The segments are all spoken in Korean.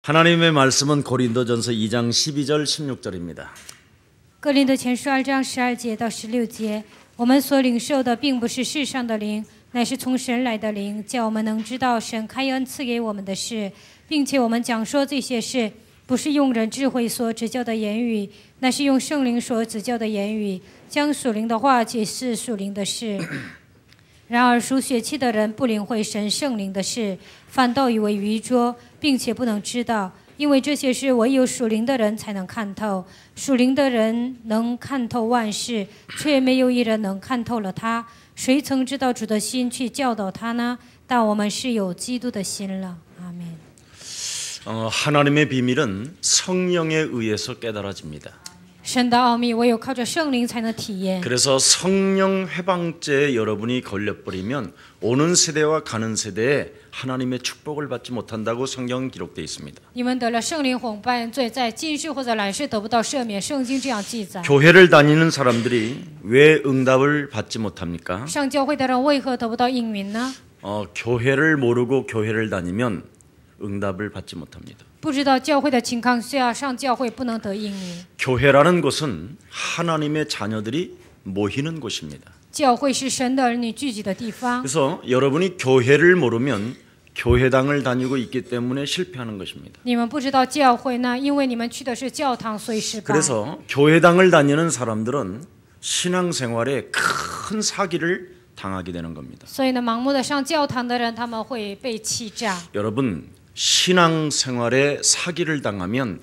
하나님의 말씀은 고린도전서 2장 12절 16절입니다. 哥林多前书2章12节到16节，我们所领受的并不是世上的灵，乃是从神来的灵，叫我们能知道神开恩赐给我们的事，并且我们讲说这些事，不是用人智慧所指教的言语，乃是用圣灵所指教的言语，将属灵的话解释属灵的事。然而属血气的人不领会神圣灵的事，反倒以为愚拙，并且不能知道，因为这些事唯有属灵的人才能看透。属灵的人能看透万事，却没有一人能看透了他。谁曾知道主的心去教导他呢？但我们是有基督的心了。阿们。 하나님의 비밀은 성령에 의해서 깨달아집니다. 神的奥秘唯有靠着圣灵才能体验。 그래서 성령 회방죄에 여러분이 걸려버리면 오는 세대와 가는 세대에 하나님의 축복을 받지 못한다고 성경은 기록되어 있습니다. 你们得了圣灵混犯罪，在今世或者来世得不到赦免，圣经这样记载。 교회를 다니는 사람들이 왜 응답을 받지 못합니까? 上教会的人为何得不到应允呢？ 교회를 모르고 교회를 다니면 응답을 받지 못합니다. 不知道教会的情况下，上教会不能得应允。 교회라는 곳은 하나님의 자녀들이 모이는 곳입니다. 教会是神的儿女聚集的地方。 그래서 여러분이 교회를 모르면 교회당을 다니고 있기 때문에 실패하는 것입니다. 你们不知道教会呢，因为你们去的是教堂，所以失败。 그래서 교회당을 다니는 사람들은 신앙생활에 큰 사기를 당하게 되는 겁니다. 所以呢，盲目的上教堂的人，他们会被欺诈。 여러분, 신앙생활에 사기를 당하면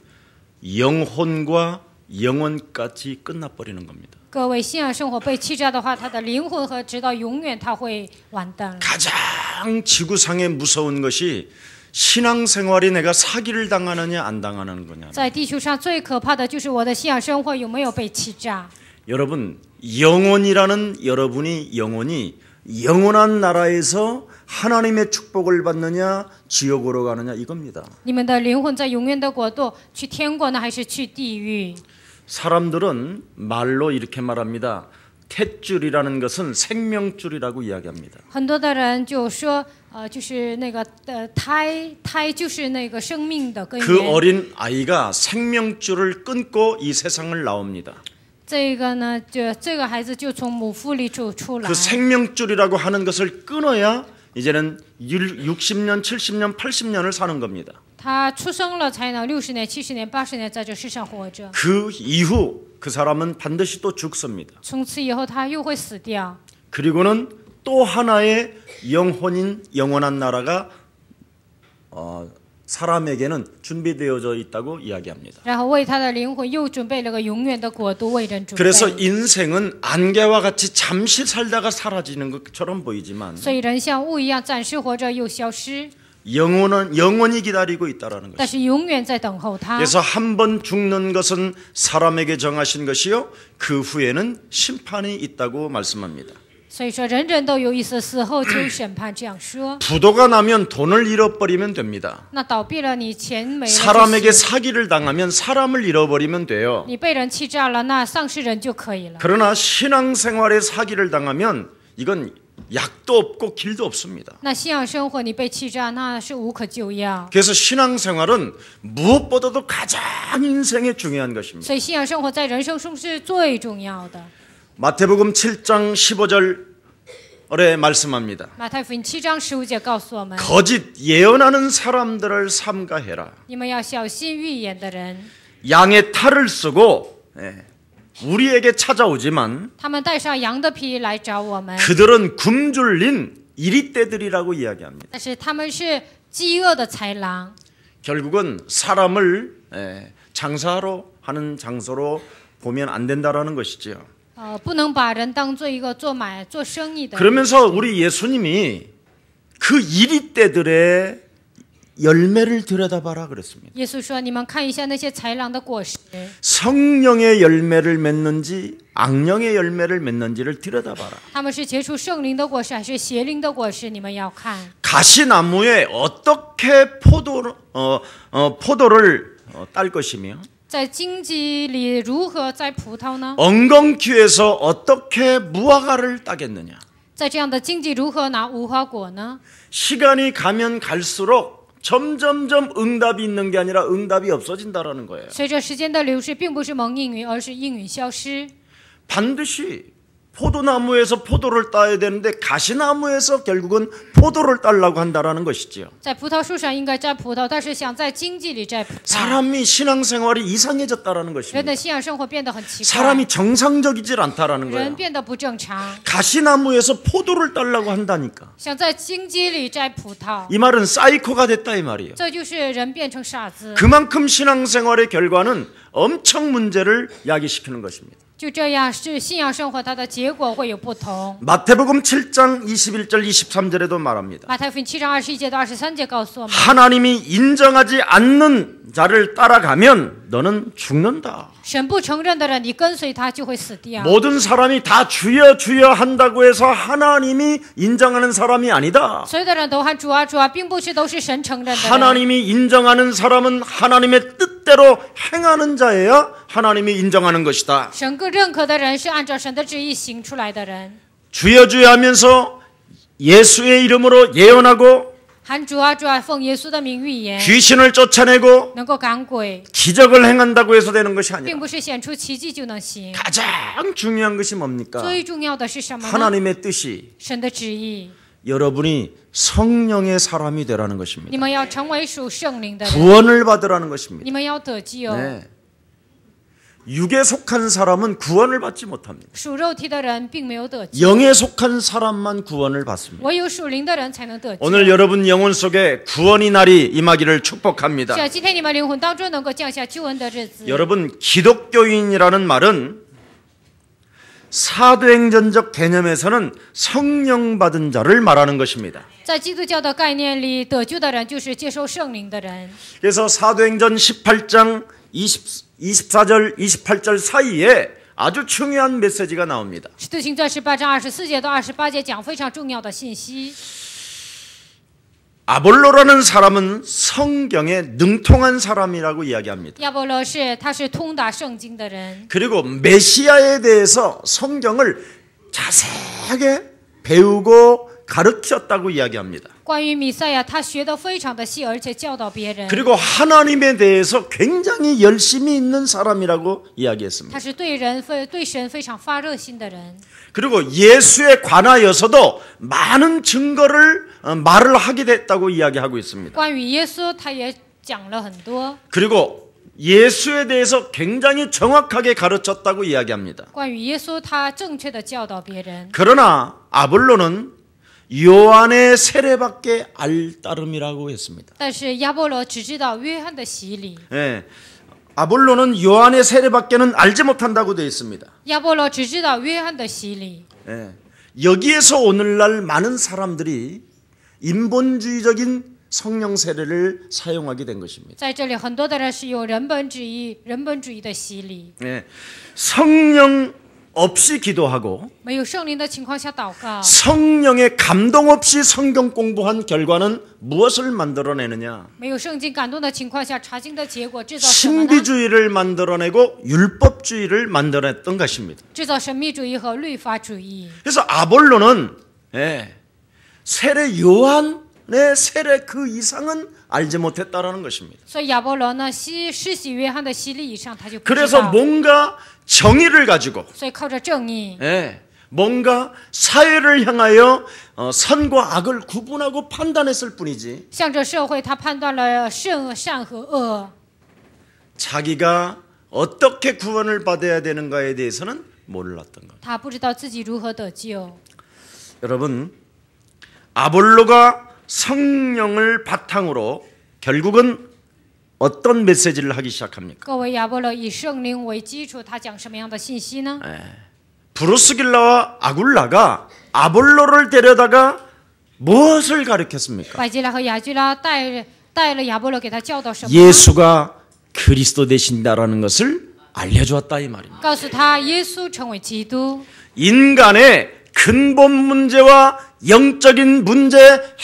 영혼과 영원까지 끝나버리는 겁니다. 各位，信仰生活被欺诈的话，他的灵魂和直到永远他会完蛋。 가장 지구상에 무서운 것이 신앙생활이 내가 사기를 당하느냐 안 당하는 거냐. 在地球上最可怕的就是我的信仰生活有没有被欺诈。 여러분, 영혼이라는 여러분이 영혼이 영원한 나라에서 하나님의 축복을 받느냐 지옥으로 가느냐 이겁니다. 你们的灵魂在永远的国度去天国呢，还是去地狱？ 사람들은 말로 이렇게 말합니다. 탯줄이라는 것은 생명줄이라고 이야기합니다. 很多的人就说，就是那个胎就是那个生命的根源。 그 어린 아이가 생명줄을 끊고 이 세상을 나옵니다. 这个呢，这个孩子就从母腹里出来。 그 생명줄이라고 하는 것을 끊어야 이제는 60년, 70년, 80년을 사는 겁니다. 他出生了才能60年、70年、80年在这世上活着。 그 이후 그 사람은 반드시 또 죽습니다. 从此以后他又会死掉。 그리고는 또 하나의 영혼인 영원한 나라가 사람에게는 준비되어져 있다고 이야기합니다. 然后为他的灵魂又准备了个永远的国度，为人准备。 그래서 인생은 안개와 같이 잠시 살다가 사라지는 것처럼 보이지만 所以人像雾一样，暂时活着又消失， 영원히 기다리고 있다라는 但 것입니다. 是永远在等候他。 그래서 한 번 죽는 것은 사람에게 정하신 것이요 그 후에는 심판이 있다고 말씀합니다. 所以说，人人都有一死，死后就有审判。这样说， 부도가 나면 돈을 잃어버리면 됩니다. 那倒闭了，你钱没了就 사람에게 行， 사기를 당하면 사람을 잃어버리면 돼요. 你被人欺诈了，那丧失人就可以了。 그러나 신앙생활에 사기를 당하면 이건 약도 없고 길도 없습니다. 那信仰生活你被欺诈，那是无可救药。 그래서 신앙생활은 무엇보다도 가장 인생에 중요한 것입니다. 所以信仰生活在人生中是最重要的。 마태복음 7장 15절에 말씀합니다. 马太福音7章15节告诉我们， 거짓 예언하는 사람들을 삼가해라. 你们要小心预言的人， 양의 탈을 쓰고 우리에게 찾아오지만 他们带上羊的皮来找我们， 그들은 굶주린 이리떼들이라고 이야기합니다. 但是他们是饥饿的豺狼。 결국은 사람을 장사로 하는 장소로 보면 안 된다라는 것이죠. 不能把人当做一个做生意的。 그러면서 우리 예수님이 그 이리떼들의 열매를 들여다봐라 그랬습니다. 耶稣说：“你们看一下那些豺狼的果实， 성령의 열매를 맺는지 악령의 열매를 맺는지를 들여다봐라. 他们是结出圣灵的果实还是邪灵的果实？你们要看。 가시나무에 어떻게 포도를 딸 것이며 在荆棘里如何摘葡萄呢？ 엉겅퀴에서 어떻게 무화과를 따겠느냐. 在这样的荆棘如何拿无花果呢？ 시간이 가면 갈수록 점점점 응답이 있는 게 아니라 응답이 없어진다라는 거예요. 随着时间的流逝，并不是蒙应允，而是应允消失。 반드시 포도나무에서 포도를 따야 되는데 가시나무에서 결국은 포도를 따려고 한다라는 것이지요. 在葡萄树上应该摘葡萄，但是想在经济里摘葡萄。 사람이 신앙생활이 이상해졌다라는 人 것입니다. 的信仰生活变得很奇怪， 사람이 정상적이질 않다라는 人 거예요. 变得不正常， 가시나무에서 포도를 따려고 한다니까. 想在经济里摘葡萄， 이 말은 사이코가 됐다 이 말이에요. 这就是人变成傻子。 그만큼 신앙생활의 결과는 엄청 문제를 야기시키는 것입니다. 就这样，是信仰生活它的结果会有不同。 마태복음 7장 21절 23절에도 말합니다. 马太福音7章21节到23节告诉我们， 하나님이 인정하지 않는 자를 따라가면 너는 죽는다. 神不承认的人，你跟随他就会死掉。 모든 사람이 다 주여 주여 한다고 해서 하나님이 인정하는 사람이 아니다. 所有的人都喊主啊主啊，并不是都是神承认的人。 하나님이 인정하는 사람은 하나님의 뜻대로 행하는 자여야 하나님이 인정하는 것이다. 神更认可的人是按照神的旨意行出来的人。 주여 주여 하면서 예수의 이름으로 예언하고 喊主啊主啊，奉耶稣的名预言， 귀신을 쫓아내고 能够赶鬼， 기적을 행한다고 해서 되는 것이 并 아니라 不是显出奇迹就能行。 가장 중요한 것이 뭡니까? 最重要的是什么呢？ 하나님의 뜻이 神的旨意， 여러분이 성령의 사람이 되라는 你 것입니다. 们要成为属圣灵的人， 구원을 받으라는 것입니다. 你们要得救。 네. 육에 속한 사람은 구원을 받지 못합니다. 属肉体的人并没有得救， 영에 속한 사람만 구원을 받습니다. 唯有属灵的人才能得救。 오늘 여러분 영혼 속에 구원의 날이 임하기를 축복합니다. 是啊，今天你们灵魂当中能够降下救恩的日子。 여러분 기독교인이라는 말은 사도행전적 개념에서는 성령 받은 자를 말하는 것입니다. 在基督教的概念里，得救的人就是接受圣灵的人。 그래서 사도행전 18장 24절 28절 사이에 아주 중요한 메시지가 나옵니다. 使徒行传18章24节到28节讲非常重要的信息。 아볼로라는 사람은 성경에 능통한 사람이라고 이야기합니다. 亚波罗他是通达圣经的人， 그리고 메시아에 대해서 성경을 자세하게 배우고 가르쳤다고 이야기합니다. 关于弥赛亚，他学得非常的细，而且教导别人。 그리고 하나님에 대해서 굉장히 열심히 있는 사람이라고 이야기했습니다. 他是对神非常发热心的人。 그리고 예수에 관하여서도 많은 증거를 말을 하게 됐다고 이야기하고 있습니다. 关于耶稣，他也讲了很多。 그리고 예수에 대해서 굉장히 정확하게 가르쳤다고 이야기합니다. 关于耶稣，他正确的教导别人。 그러나 아볼로는 요한의 세례밖에 알 따름이라고 했습니다. 但是亚波罗只知道约翰的洗礼， 예, 아볼로는 요한의 세례밖에는 알지 못한다고 되어 있습니다. 亚波罗只知道约翰的洗礼。 예, 여기에서 오늘날 많은 사람들이 인본주의적인 성령 세례를 사용하게 된 것입니다. 在这里，很多的人是有人本主义的洗礼， 예, 성령 없이 기도하고 没有圣灵的情况下祷告， 성령의 감동 없이 성경 공부한 결과는 무엇을 만들어내느냐? 没有圣经感动的情况下，查经的结果制造什么呢？ 신비주의를 만들어내고 율법주의를 만들어냈던 것입니다. 制造神秘主义和律法主义。 그래서 아볼로는 세례 요한의 세례 그 이상은 알지 못했다라는 것입니다. 所以亚波罗呢，施洗约翰的洗礼以上，他就不知 그래서 道。 뭔가 정의를 가지고 所以靠着正义， 뭔가 사회를 향하여 선과 악을 구분하고 판단했을 뿐이지 向着社会，他判断了善和恶。 자기가 어떻게 구원을 받아야 되는가에 대해서는 몰랐던 것. 他不知道自己如何得救。 여러분, 아볼로가 성령을 바탕으로 결국은 어떤 메시지를 하기 시작합니까? 各位，亚波罗以圣灵为基础，他讲什么样的信息呢？ 브루스길라와 아굴라가 아볼로를 데려다가 무엇을 가르쳤습니까? 百基拉和雅居拉带了亚波罗给他教导什么？ 예수가 그리스도 되신다라는 것을 알려주었다 이 말입니다. 告诉他耶稣成为基督， 인간의 근본 문제와 영적인 문제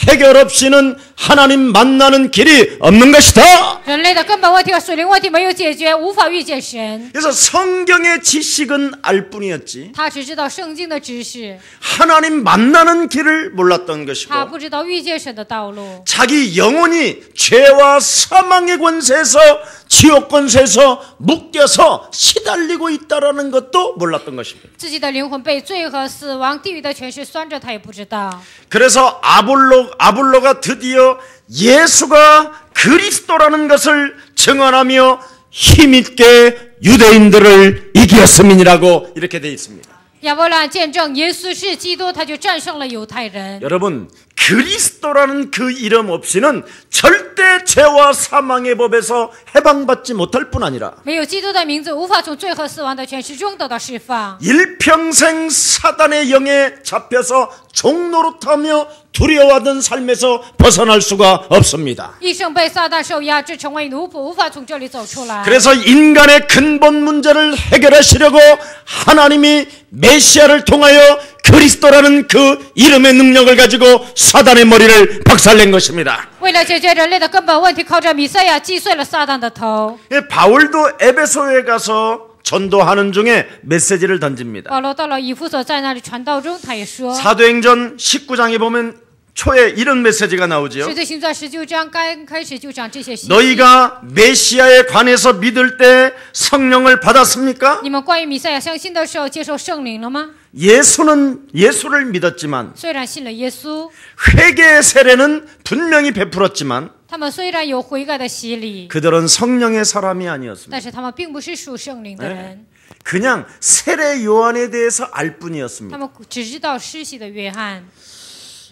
해결 없이는 하나님 만나는 길이 없는 것이다. 人类的根本问题和属灵问题没有解决，无法遇见神。 그래서 성경의 지식은 알 뿐이었지 他只知道圣经的知识， 하나님 만나는 길을 몰랐던 것이고 他不知道遇见神的道路。 자기 영혼이 죄와 사망의 권세에서 지옥 권세에서 묶여서 시달리고 있다라는 것도 몰랐던 것입니다. 自己的灵魂被罪和死亡、地狱的权势拴着，他也不知道。 그래서 아볼로가 드디어 예수가 그리스도라는 것을 증언하며 힘있게 유대인들을 이기었음이라고 이렇게 되어 있습니다. 亚伯兰见证耶稣是基督，他就战胜了犹太人。 여러분 그리스도라는 그 이름 없이는 절대 죄와 사망의 법에서 해방받지 못할 뿐 아니라 没有基督的名字，无法从罪和死亡的权势中得到释放。 일평생 사단의 영에 잡혀서 종노릇하며 두려워하던 삶에서 벗어날 수가 없습니다. 一生被撒旦受压制，成为奴仆，无法从这里走出来。 그래서 인간의 근본 문제를 해결하시려고 하나님이 메시아를 통하여 그리스도라는 그 이름의 능력을 가지고 사단의 머리를 박살낸 것입니다. 为了解决人类的根本问题，靠着弥赛亚击碎了撒旦的头。 바울도 에베소에 가서 전도하는 중에 메시지를 던집니다. 保罗到了以弗所，在那里传道中，他也说， 사도행전 19장에 보면 초에 이런 메시지가 나오죠. 使徒行传19章刚开始就讲这些信息。 너희가 메시아에 관해서 믿을 때 성령을 받았습니까? 你们关于弥赛亚相信的时候，接受圣灵了吗？ 예수를 믿었지만 虽然信了耶稣， 회개의 세례는 분명히 베풀었지만 他们虽然有悔改的洗礼， 그들은 성령의 사람이 아니었습니다. 但是他们并不是属圣灵的人， 그냥 세례 요한에 대해서 알 他 뿐이었습니다. 们只知道施洗的约翰。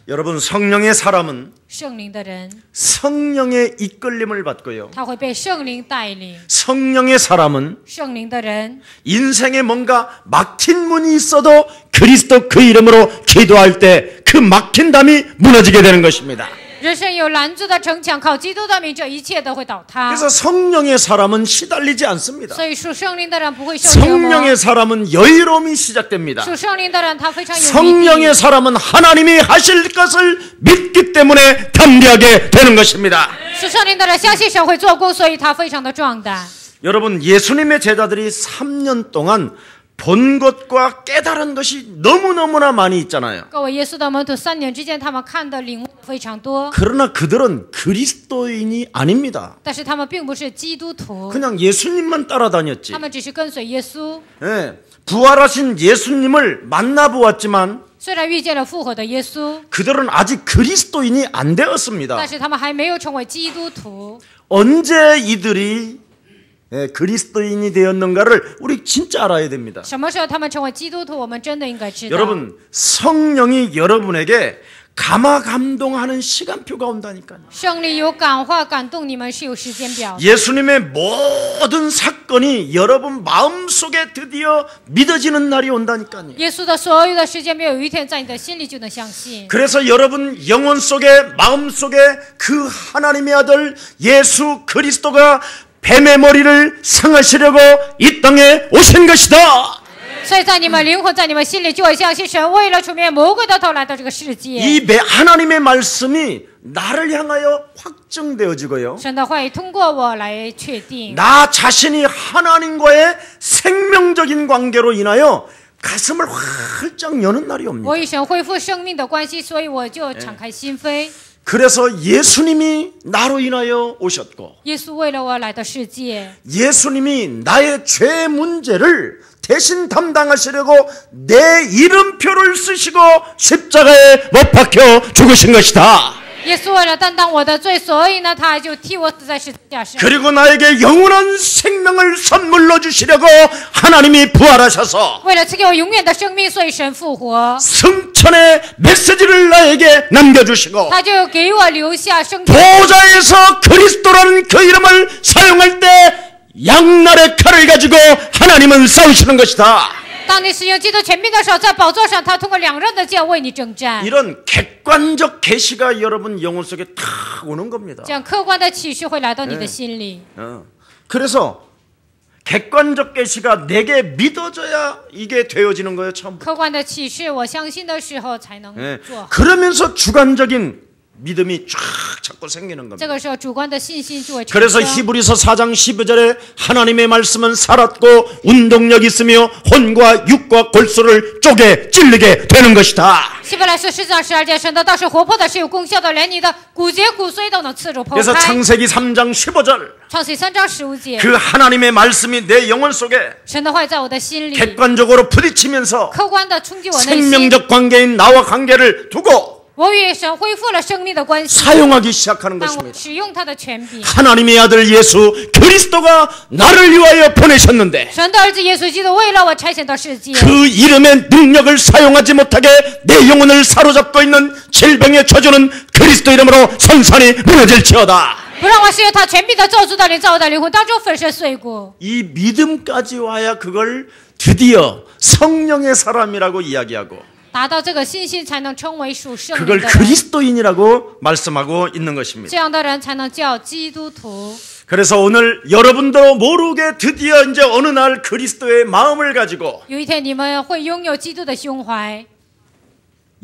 여러분 성령의 사람은 圣灵的人， 성령의 이끌림을 받고요. 他会被圣灵带领。 성령의 사람은 圣灵的人， 인생에 뭔가 막힌 문이 있어도 그리스도 그 이름으로 기도할 때 그 막힌 담이 무너지게 되는 것입니다. 人生有拦阻的城墙，靠基督的名，这一切都会倒塌。 그래서 성령의 사람은 시달리지 않습니다. 所以属圣灵的人不会受折磨。 성령의 사람은 여유로움이 시작됩니다. 属圣灵的人，他非常有毅力。 성령의 사람은 하나님이 하실 것을 믿기 때문에 담대하게 되는 것입니다. 属圣灵的人相信神会做工，所以他非常的壮胆。 여러분 예수님의 제자들이 3년 동안 본 것과 깨달은 것이 너무너무나 많이 있잖아요. 各位耶稣的门徒3年之间，他们看的领悟非常多， 그러나 그들은 그리스도인이 아닙니다. 但是他们并不是基督徒， 그냥 예수님만 따라다녔지. 他们只是跟随耶稣。 예, 부활하신 예수님을 만나보았지만 虽然遇见了复活的耶稣， 그들은 아직 그리스도인이 안 되었습니다. 但是他们还没有成为基督徒。 언제 이들이 그리스도인이 되었는가를 우리 진짜 알아야 됩니다. 什么时候他们成为基督徒，我们真的应该知道。 여러분 성령이 여러분에게 감화감동하는 시간표가 온다니까요. 圣灵有感化感动你们是有时间表的。 예수님의 모든 사건이 여러분 마음속에 드디어 믿어지는 날이 온다니까요. 耶稣的所有的时间表，有一天在你的心里就能相信。 그래서 여러분 영혼 속에 마음 속에 그 하나님의 아들 예수 그리스도가 뱀의 머리를 상하시려고 이 땅에 오신 것이다. 所以在你们灵魂，在你们心里就会相信神为了除灭魔鬼的头来到这个世界。 이 하나님의 말씀이 나를 향하여 확증되어지고요. 神的话语通过我来确定。 나 자신이 하나님과의 생명적인 관계로 인하여 가슴을 활짝 여는 날이 옵니다. 我与神恢复生命的关系，所以我就敞开心扉。 그래서 예수님이 나로 인하여 오셨고 耶稣为了我来到世界， 예수님이 나의 죄 문제를 대신 담당하시려고 내 이름표를 쓰시고 십자가에 못 박혀 죽으신 것이다. 耶稣为了担当我的罪，所以呢，他就替我死在十字架上。 그리고 나에게 영원한 생명을 선물로 주시려고 하나님이 부활하셔서 为了赐给我永远的生命，所以神复活， 승천의 메시지를 나에게 남겨주시고 他就给我留下生命。 보좌에서 그리스도라는 그 이름을 사용할 때 양날의 칼을 가지고 하나님은 싸우시는 것이다. 当你使用基督权柄的时候，在宝座上，他通过两刃的剑为你征战。 이런 객관적 계시가 여러분 영혼 속에 탁 오는 겁니다. 这样客观的启示会来到你的心里。 그래서 객관적 계시가 내게 믿어져야 이게 되어지는 거예요. 처음. 客观的启示，我相信的时候才能 네. 做。 그러면서 주관적인 믿음이 쫙 자꾸 생기는 这 겁니다. 个时候，主观的信心就会产 그래서 生。 히브리서 4장 12절에 하나님의 말씀은 살았고 운동력 있으며 혼과 육과 골수를 쪼개 찔리게 되는 것이다. 希伯来书10章12节，神的道是活泼的，是有功效的，连你的骨节骨髓都能刺入剖 그래서 开。 창세기 3장 15절 创世3章15节， 그 하나님의 말씀이 내 영혼 속에 神的话在我的心里， 객관적으로 부딪히면서 客观的冲击我内心。 생명적 관계인 나와 관계를 두고 我与神恢复了生命的关系， 사용하기 시작하는 但我 것입니다. 使用他的权柄。 하나님의 아들 예수 그리스도가 나를 위하여 보내셨는데 神的儿子耶稣基督为了我差遣到世界， 그 이름의 능력을 사용하지 못하게 내 영혼을 사로잡고 있는 질병의 저주는 그리스도 이름으로 선산이 무너질지어다. 不让我使用他权柄的咒诅的灵，在我的灵魂当中粉身碎骨。 이 믿음까지 와야 그걸 드디어 성령의 사람이라고 이야기하고 达到这个信心，才能称为属圣灵 그걸 的人。 그리스도인이라고 말씀하고 있는 것입니다. 这样的人才能叫基督徒。 그래서 오늘 여러분도 모르게 드디어 이제 어느 날 그리스도의 마음을 가지고 有一天，你们会拥有基督的胸怀，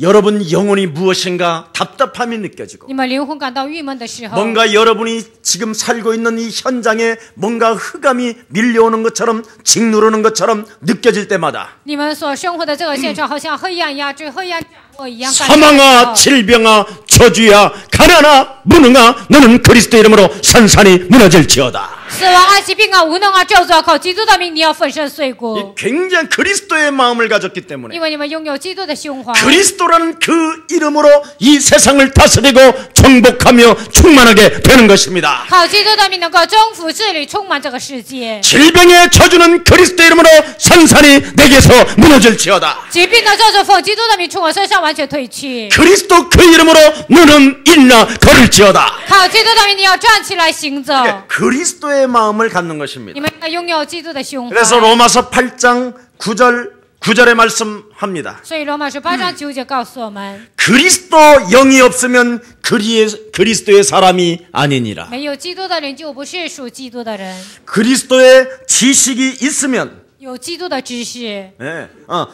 여러분 영혼이 무엇인가 답답함이 느껴지고 你们灵魂感到郁闷的时候， 뭔가 여러분이 지금 살고 있는 이 현장에 뭔가 흑암이 밀려오는 것처럼 짓누르는 것처럼 느껴질 때마다 你们所生活的这个现状好像黑暗压制、黑暗掌握一样感觉的时 사망아 候， 질병아 저주야 가난아 무능아 너는 그리스도 이름으로 산산이 무너질지어다. 死亡啊、疾病啊、无能啊、咒诅啊，靠基督的名，你要粉身碎骨， 이 굉장히 그리스도의 마음을 가졌기 때문에 因为你们拥有基督的胸怀。 그리스도라는 그 이름으로 이 세상을 다스리고 정복하며 충만하게 되는 것입니다. 靠基督的名能够征服治理，充满这个世界。 질병의 저주는 그리스도 이름으로 산산이 내게서 무너질지어다. 疾病的咒诅奉基督的名从我身上完全退去。 그리스도 그 이름으로 너는 일어나 걸을지어다. 靠基督的名，你要站起来行走。 그리스도의 마음을 갖는 것입니다. 你们要拥有基督的胸怀。 그래서 로마서 8장 9절에 말씀합니다. 所以罗马书8章9节告诉我们， 그리스도 영이 없으면 그리스도의 사람이 아니니라. 没有基督的灵就不是属基督的人。 그리스도의 지식이 있으면 有基督的知识，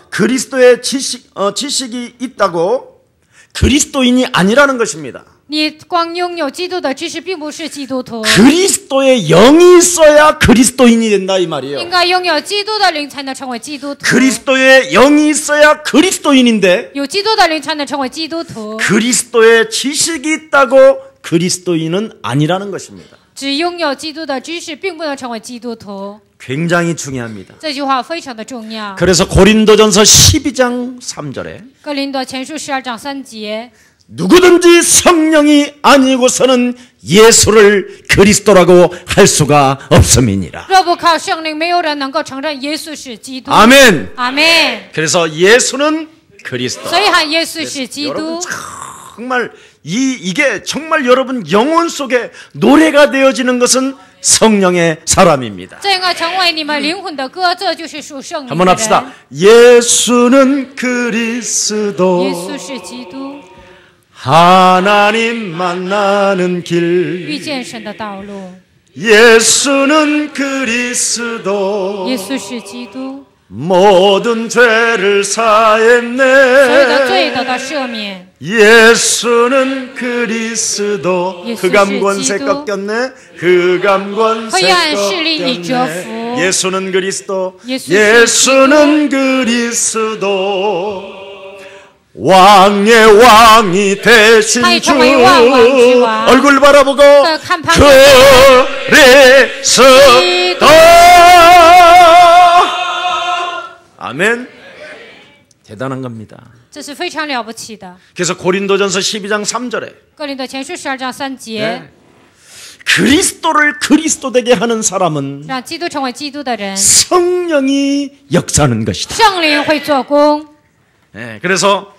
그리스도의 지식이 있다고 그리스도인이 아니라는 것입니다. 你光拥有基督的知识，并不是基督徒。 그리스도의 영이 있어야 그리스도인이 된다 이 应 말이에요. 该拥有基督的灵，才能成为基督徒。 그리스도의 영이 있어야 그리스도인인데 有基督的灵，才能成为基督徒。 그리스도의 지식이 있다고 그리스도인은 아니라는 것입니다. 只拥有基督的知识，并不能成为基督徒。 굉장히 중요합니다. 这句话非常的重要。 그래서 고린도전서 12장 3절에 哥林多前书12章3节， 누구든지 성령이 아니고서는 예수를 그리스도라고 할 수가 없음이니라. 若不靠圣灵，没有人能够承认耶稣是基督。 아멘. 阿门。 그래서 예수는 그리스도. 所以喊耶稣是基 여러분 督。 정말 이게 정말 여러분 영혼 속에 노래가 되어지는 것은 성령의 사람입니다. 这个成为你们灵魂的歌，这就是属圣灵 한번 的 합시다. 人。 예수는 그리스도 耶稣是基督， 하나님 만나는 遇 길 见神的道路。 예수는 그리스도 耶稣是基督， 모든 죄를 所有的罪得 사했네 到赦免。 예수는 그리스도 예수 흑암권세 기도. 꺾였네 흑암권세 黑暗势力已折 꺾였네 服。 예수는 그리스도 예수 예수는 그리스도 왕의 왕이 되신 아니, 주 정말 왕. 얼굴 바라보고 간 방- 그리스도 아멘. 대단한 겁니다. 这是非常了不起的。 그래서 고린도전서 12장 3절에 哥林多前书12章3节， 그리스도를 그리스도 되게 하는 사람은 让基督成为基督的人， 성령이 역사하는 것이다. 圣灵会做工。 그래서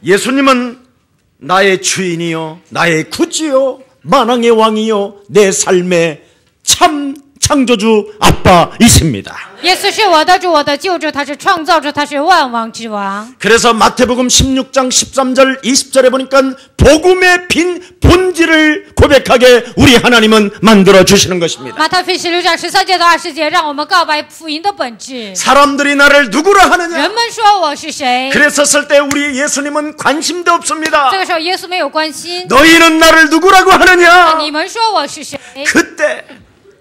예수님은 나의 주인이요 나의 구주요 만왕의 왕이요 내 삶의 참 창조주 아빠이십니다. 耶稣是我的主，我的救主，他是创造主，他是万王之王。 그래서 마태복음 16장 13절 20절에 보니까 복음의 빈 본질을 고백하게 우리 하나님은 만들어 주시는 것입니다. 马太福音16章13节到20节，让我们告白福音的本质。 사람들이 나를 누구라 하느냐? 人们说我是谁？ 그랬었을 때 우리 예수님은 관심도 없습니다. 这个时候耶稣没有关心。 너희는 나를 누구라고 하느냐? 你们说我是谁？ 그때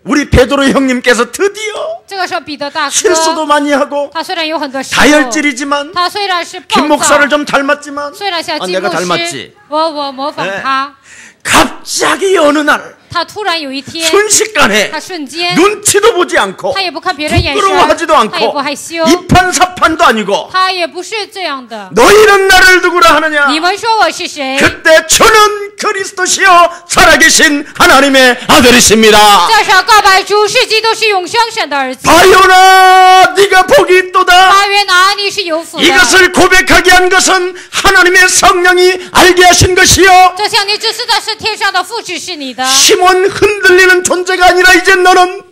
우리 베드로 형님께서 드디어 这个时候彼得大 실수도 哥， 많이 하고 他虽然有很多失误， 다혈질이지만 他虽然是 김 暴 목사를 躁， 좀 닮았지만 虽然像金 내가 牧师 닮았지. ，我模仿 네 他， 갑자기 어느 날 他突然有一天， 순식간에 他瞬间， 눈치도 보지 않고 他也不看别人眼神， 부끄러워하지도 他也不 않고 害羞， 이판사판도 아니고 他也不是这样的。 너희는 나를 누구라 하느냐? 你们说我是谁？ 그때 저는 그리스도시요 살아계신 하나님의 아들이십니다. 这时候告白主是基督，是永生神的儿子。 바요나 네가 복이 있도다. 巴约拿，你是有福的。 이것을 고백하게 한 것은 하나님의 성령이 알게 하신 것이요 这向你指示的是天上的父指示你的。 시몬 흔들리는 존재가 아니라 이제 너는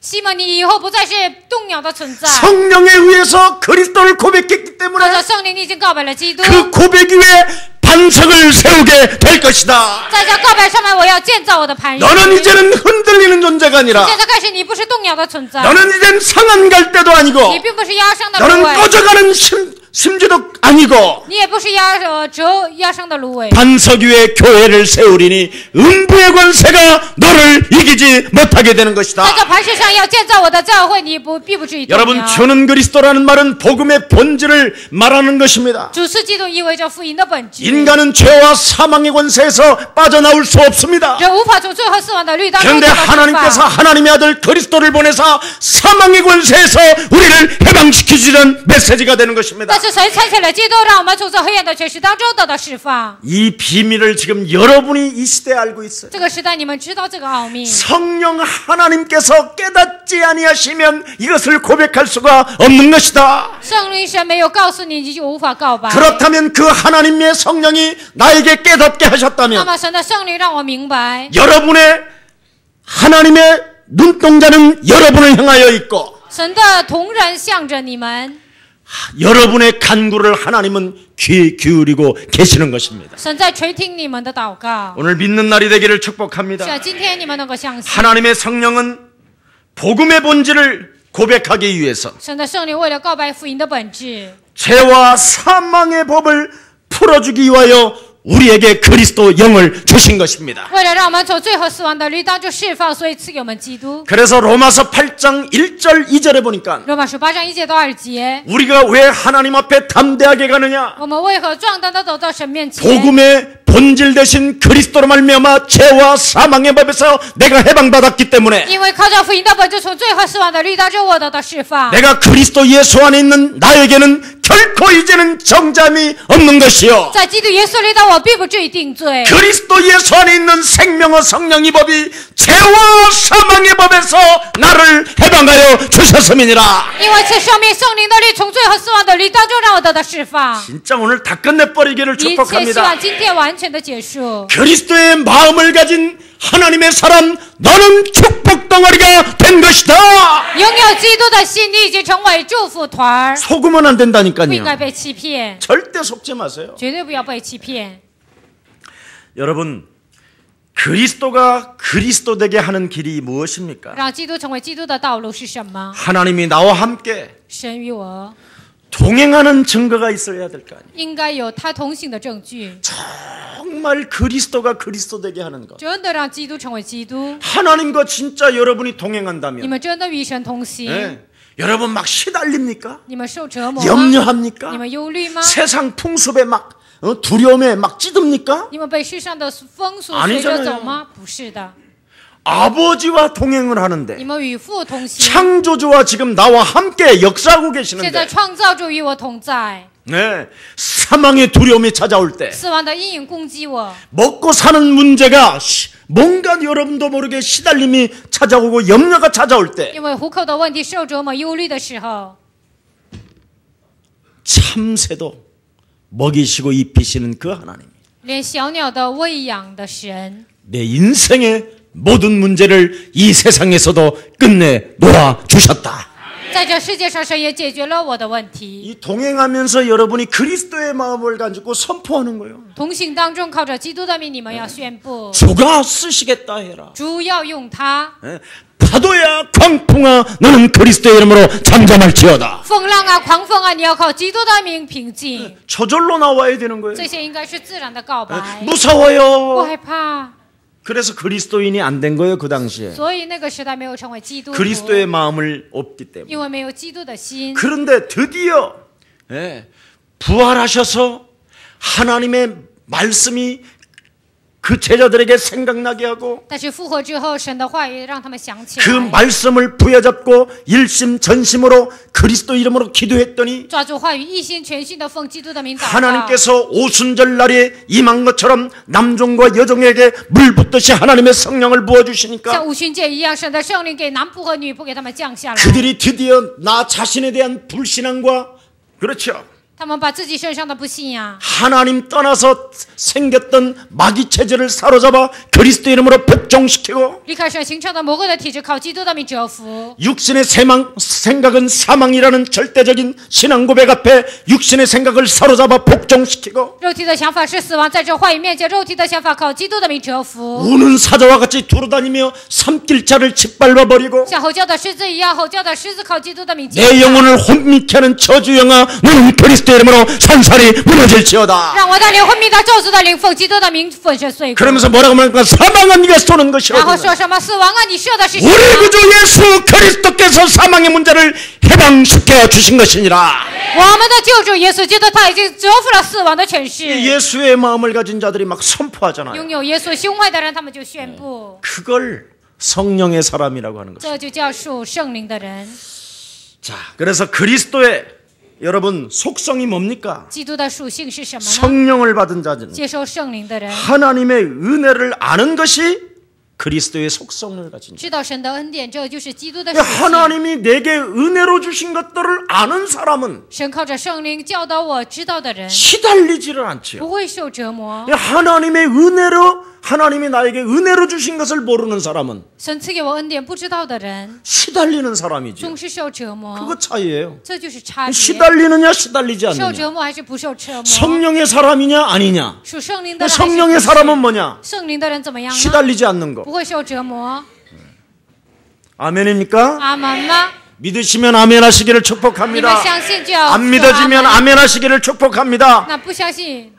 西蒙，你以后不再是动摇的存在。 성령에 의해서 그리스도를 고백했기 靠着 때문에 圣灵，你已经告白了基督。 그 고백 위에 반석을 세우게 될 것이다. 在这告白上面，我要建造我的磐石。 너는 이제는 흔들리는 존재가 아니라 现在开始，你不是动摇的存在， 너는 이젠 상한 갈 때도 아니고 你并不是压伤的 너는 芦苇， 꺼져가는 심지도 아니고 你也不是压伤的芦苇。 반석 위에 교회를 세우리니 음부의 권세가 너를 이기지 못하게 되는 在 것이다. 这磐石上要建造我的教会，你必不至于动 여러분 摇。 저는 그리스도라는 말은 복음의 본질을 말하는 것입니다. 主是基督，意味着福音的本质。 인간은 죄와 사망의 권세에서 빠져나올 수 없습니다. 人无法从罪和死亡的律当中 그런데 得到释 하나님께서 放。 하나님의 아들 그리스도를 보내사 사망의 권세에서 우리를 해방시키시는 메시지가 되는 것입니다. 但是神差遣了基督，让我们从这黑暗的权势当中得到释放。 이 비밀을 지금 여러분이 이 시대에 알고 있어요. 这个时代，你们知道这个奥秘。 성령 하나님께서 깨닫지 아니하시면 이것을 고백할 수가 없는 것이다. 圣灵神没有告诉你，你就无法告白。 그렇다면 그 하나님의 성령이 나에게 깨닫게 那 하셨다면 么神的圣灵让我明白， 여러분의 하나님의 눈동자는 여러분을 향하여 있고 神的同人向着你们， 여러분의 간구를 하나님은 귀 기울이고 계시는 것입니다. 神在垂听你们的祷告。 오늘 믿는 날이 되기를 是 축복합니다. 啊，今天你们能够相信， 하나님의 성령은 복음의 본질을 고백하기 위해서 神的圣灵为了告白福音的本质， 죄와 사망의 법을 풀어주기 위하여 우리에게 그리스도 영을 주신 것입니다. 为了让我们从罪和死亡的律当中释放，所以赐给我们基督。 그래서 로마서 8장 1절 2절에 보니까 罗马书8章1节到2节， 우리가 왜 하나님 앞에 담대하게 가느냐? 我们为何壮胆的走到神面前？ 복음의 본질 대신 그리스도로 말미암아 죄와 사망의 법에서 내가 해방받았기 때문에 因为靠着福音的本质，从罪和死亡的律当中我得到释放。 내가 그리스도 예수 안에 있는 나에게는 결코 이제는 정잠이 없는 것이요 在基督耶稣里的我，并不至于定罪。 그리스도 예수 안에 있는 생명의 성령의 법이 죄와 사망의 법에서 나를 해방하여 주셨음이니라. 因为此生命圣灵的力从罪和死亡的律当中让我得到释放。 진짜 오늘 다 끝내버리기를 一切希 축복합니다. 望今天完全的结束。 그리스도의 마음을 가진 하나님의 사람 너는 축복 덩어리가 된 것이다. 拥有基督的心，你已经成为祝福团儿， 속으면 안 不应 된다니까요. 该被欺骗， 절대 속지 마세요. 绝对不要被欺骗。 여러분 그리스도가 그리스도 되게 하는 길이 무엇입니까? 让基督成为基督的道路是什么？ 하나님이 나와 함께 神与我 동행하는 증거가 있어야 될 거 아니에요. 应该有他同行的证据， 정말 그리스도가 그리스도 되게 하는 것. 真的让基督成为基督。 하나님과 진짜 여러분이 你 동행한다면 们真的与神同行？ 네. 여러분 막 시달립니까? 你们受折磨吗？ 염려합니까? 你们忧虑吗？ 세상 풍습에 막 두려움에 막 찌듭니까? 你们被世上的风俗 아니잖아요 随着走吗？不是的， 아버지와 동행을 你 하는데 们与父同行。 창조주와 지금 나와 함께 역사하고 现在 계시는데 创造主与我同在， 네. 사망의 두려움이 찾아올 때 死亡的阴影攻击我， 먹고 사는 문제가 뭔가 여러분도 모르게 시달림이 찾아오고 염려가 찾아올 때 因为糊口的问题受折磨、忧虑的时候， 참새도 먹이시고 입히시는 그 하나님 连小鸟的喂养的神， 내 인생의 모든 문제를 이 세상에서도 끝내 놓아 주셨다. 在这世界上，神也解决了我的问题。 이 동행하면서 여러분이 그리스도의 마음을 가지고 선포하는 거예요. 同行当中，靠着基督的名，你们要宣布， 주가 쓰시겠다 해라. 主要用它。 예. 파도야 광풍아 너는 그리스도의 이름으로 잠잠할지어다. 风浪啊，狂风啊，你要靠基督的名平静。 저절로 나와야 되는 거예요. 这些应该是自然的告白。 我 무서워요. 害怕， 그래서 그리스도인이 안 된 거예요 그 당시에. 所以那个时代没有成为基督徒， 그리스도의 마음을 없기 때문에. 因为没有基督的心。 그런데 드디어 부활하셔서 하나님의 말씀이 그 제자들에게 생각나게 하고 但是复活之后，神的话语让他们想起 그 来， 말씀을 부여잡고 일심전심으로 그리스도 이름으로 기도했더니 抓住话语，一心全心的奉基督的名祷告。 하나님께서 오순절 날에 임한 것처럼 남종과 여종에게 물 붓듯이 하나님의 성령을 像 부어주시니까 五旬节一样，神的圣灵给男仆和女仆给他们降下来。 그들이 드디어 나 자신에 대한 불신앙과 그렇죠 他们把自己身上的不信仰， 하나님 떠나서 생겼던 마귀 체제를 사로잡아 그리스도 이름으로 복종시키고 离开神形成的魔鬼的体质，靠基督的名折服。 육신의 생각은 사망이라는 절대적인 신앙 고백 앞에 육신의 생각을 사로잡아 복종시키고 肉体的想法是死亡，在这话语面前，肉体的想法靠基督的名折服。 우는 사자와 같이 두루다니며 삼킬자를 짓밟아버리고 像吼叫的狮子一样，吼叫的狮子靠基督的名击 내 영혼을 혼미케 하는 저주영아 너는 그리스도 이름으로 산산이 무너질지어다. 让我的灵昏迷到咒诅的灵，奉基督的名粉身碎骨。 그러면서 뭐라고 말합니까? 사망은 네가 쏘는 然后 것이라. 说什么死亡啊，你射的是谁 우리 啊？ 구주 예수 그리스도께서 사망의 문제를 해방시켜 주신 것이니라. 我们的救主耶稣基督，他已经折服了死亡的权势。 예수의 마음을 가진 자들이 막 선포하잖아요. 拥有耶稣胸怀的人，他们就宣布， 그걸 성령의 사람이라고 하는 것이죠. 这就叫属圣灵的人。 자, 그래서 그리스도의 여러분 속성이 뭡니까? 基督的属性是什么呢？ 성령을 받은 자는 接受圣灵的人， 하나님의 은혜를 아는 것이 그리스도의 속성을 가진 자. 知道神的恩典，这就是基督的属性。 하나님이 내게 은혜로 주신 것들을 아는 사람은 神靠着圣灵教导我知道的人， 시달리지를 않지요. 不会受折磨。 하나님의 은혜로 하나님이 나에게 은혜로 주신 것을 모르는 사람은 神赐给我恩典不知道的人， 시달리는 사람이죠. 总是受折磨。 그거 차이예요. 这就是差别。 시달리느냐 시달리지 受 않느냐. 折磨还是不受折磨？ 성령의 사람이냐 아니냐. 属圣灵的人还是 성령의 不是 사람은 뭐냐? 圣灵的人怎么样呢？ 시달리지 않는 거. 不会受折磨。 아멘입니까? 阿门吗？ 믿으시면 아멘 하시기를 你们 축복합니다. 相信就要 안 说 믿어지면 阿门。 아멘 하시기를 축복합니다. 那不相信，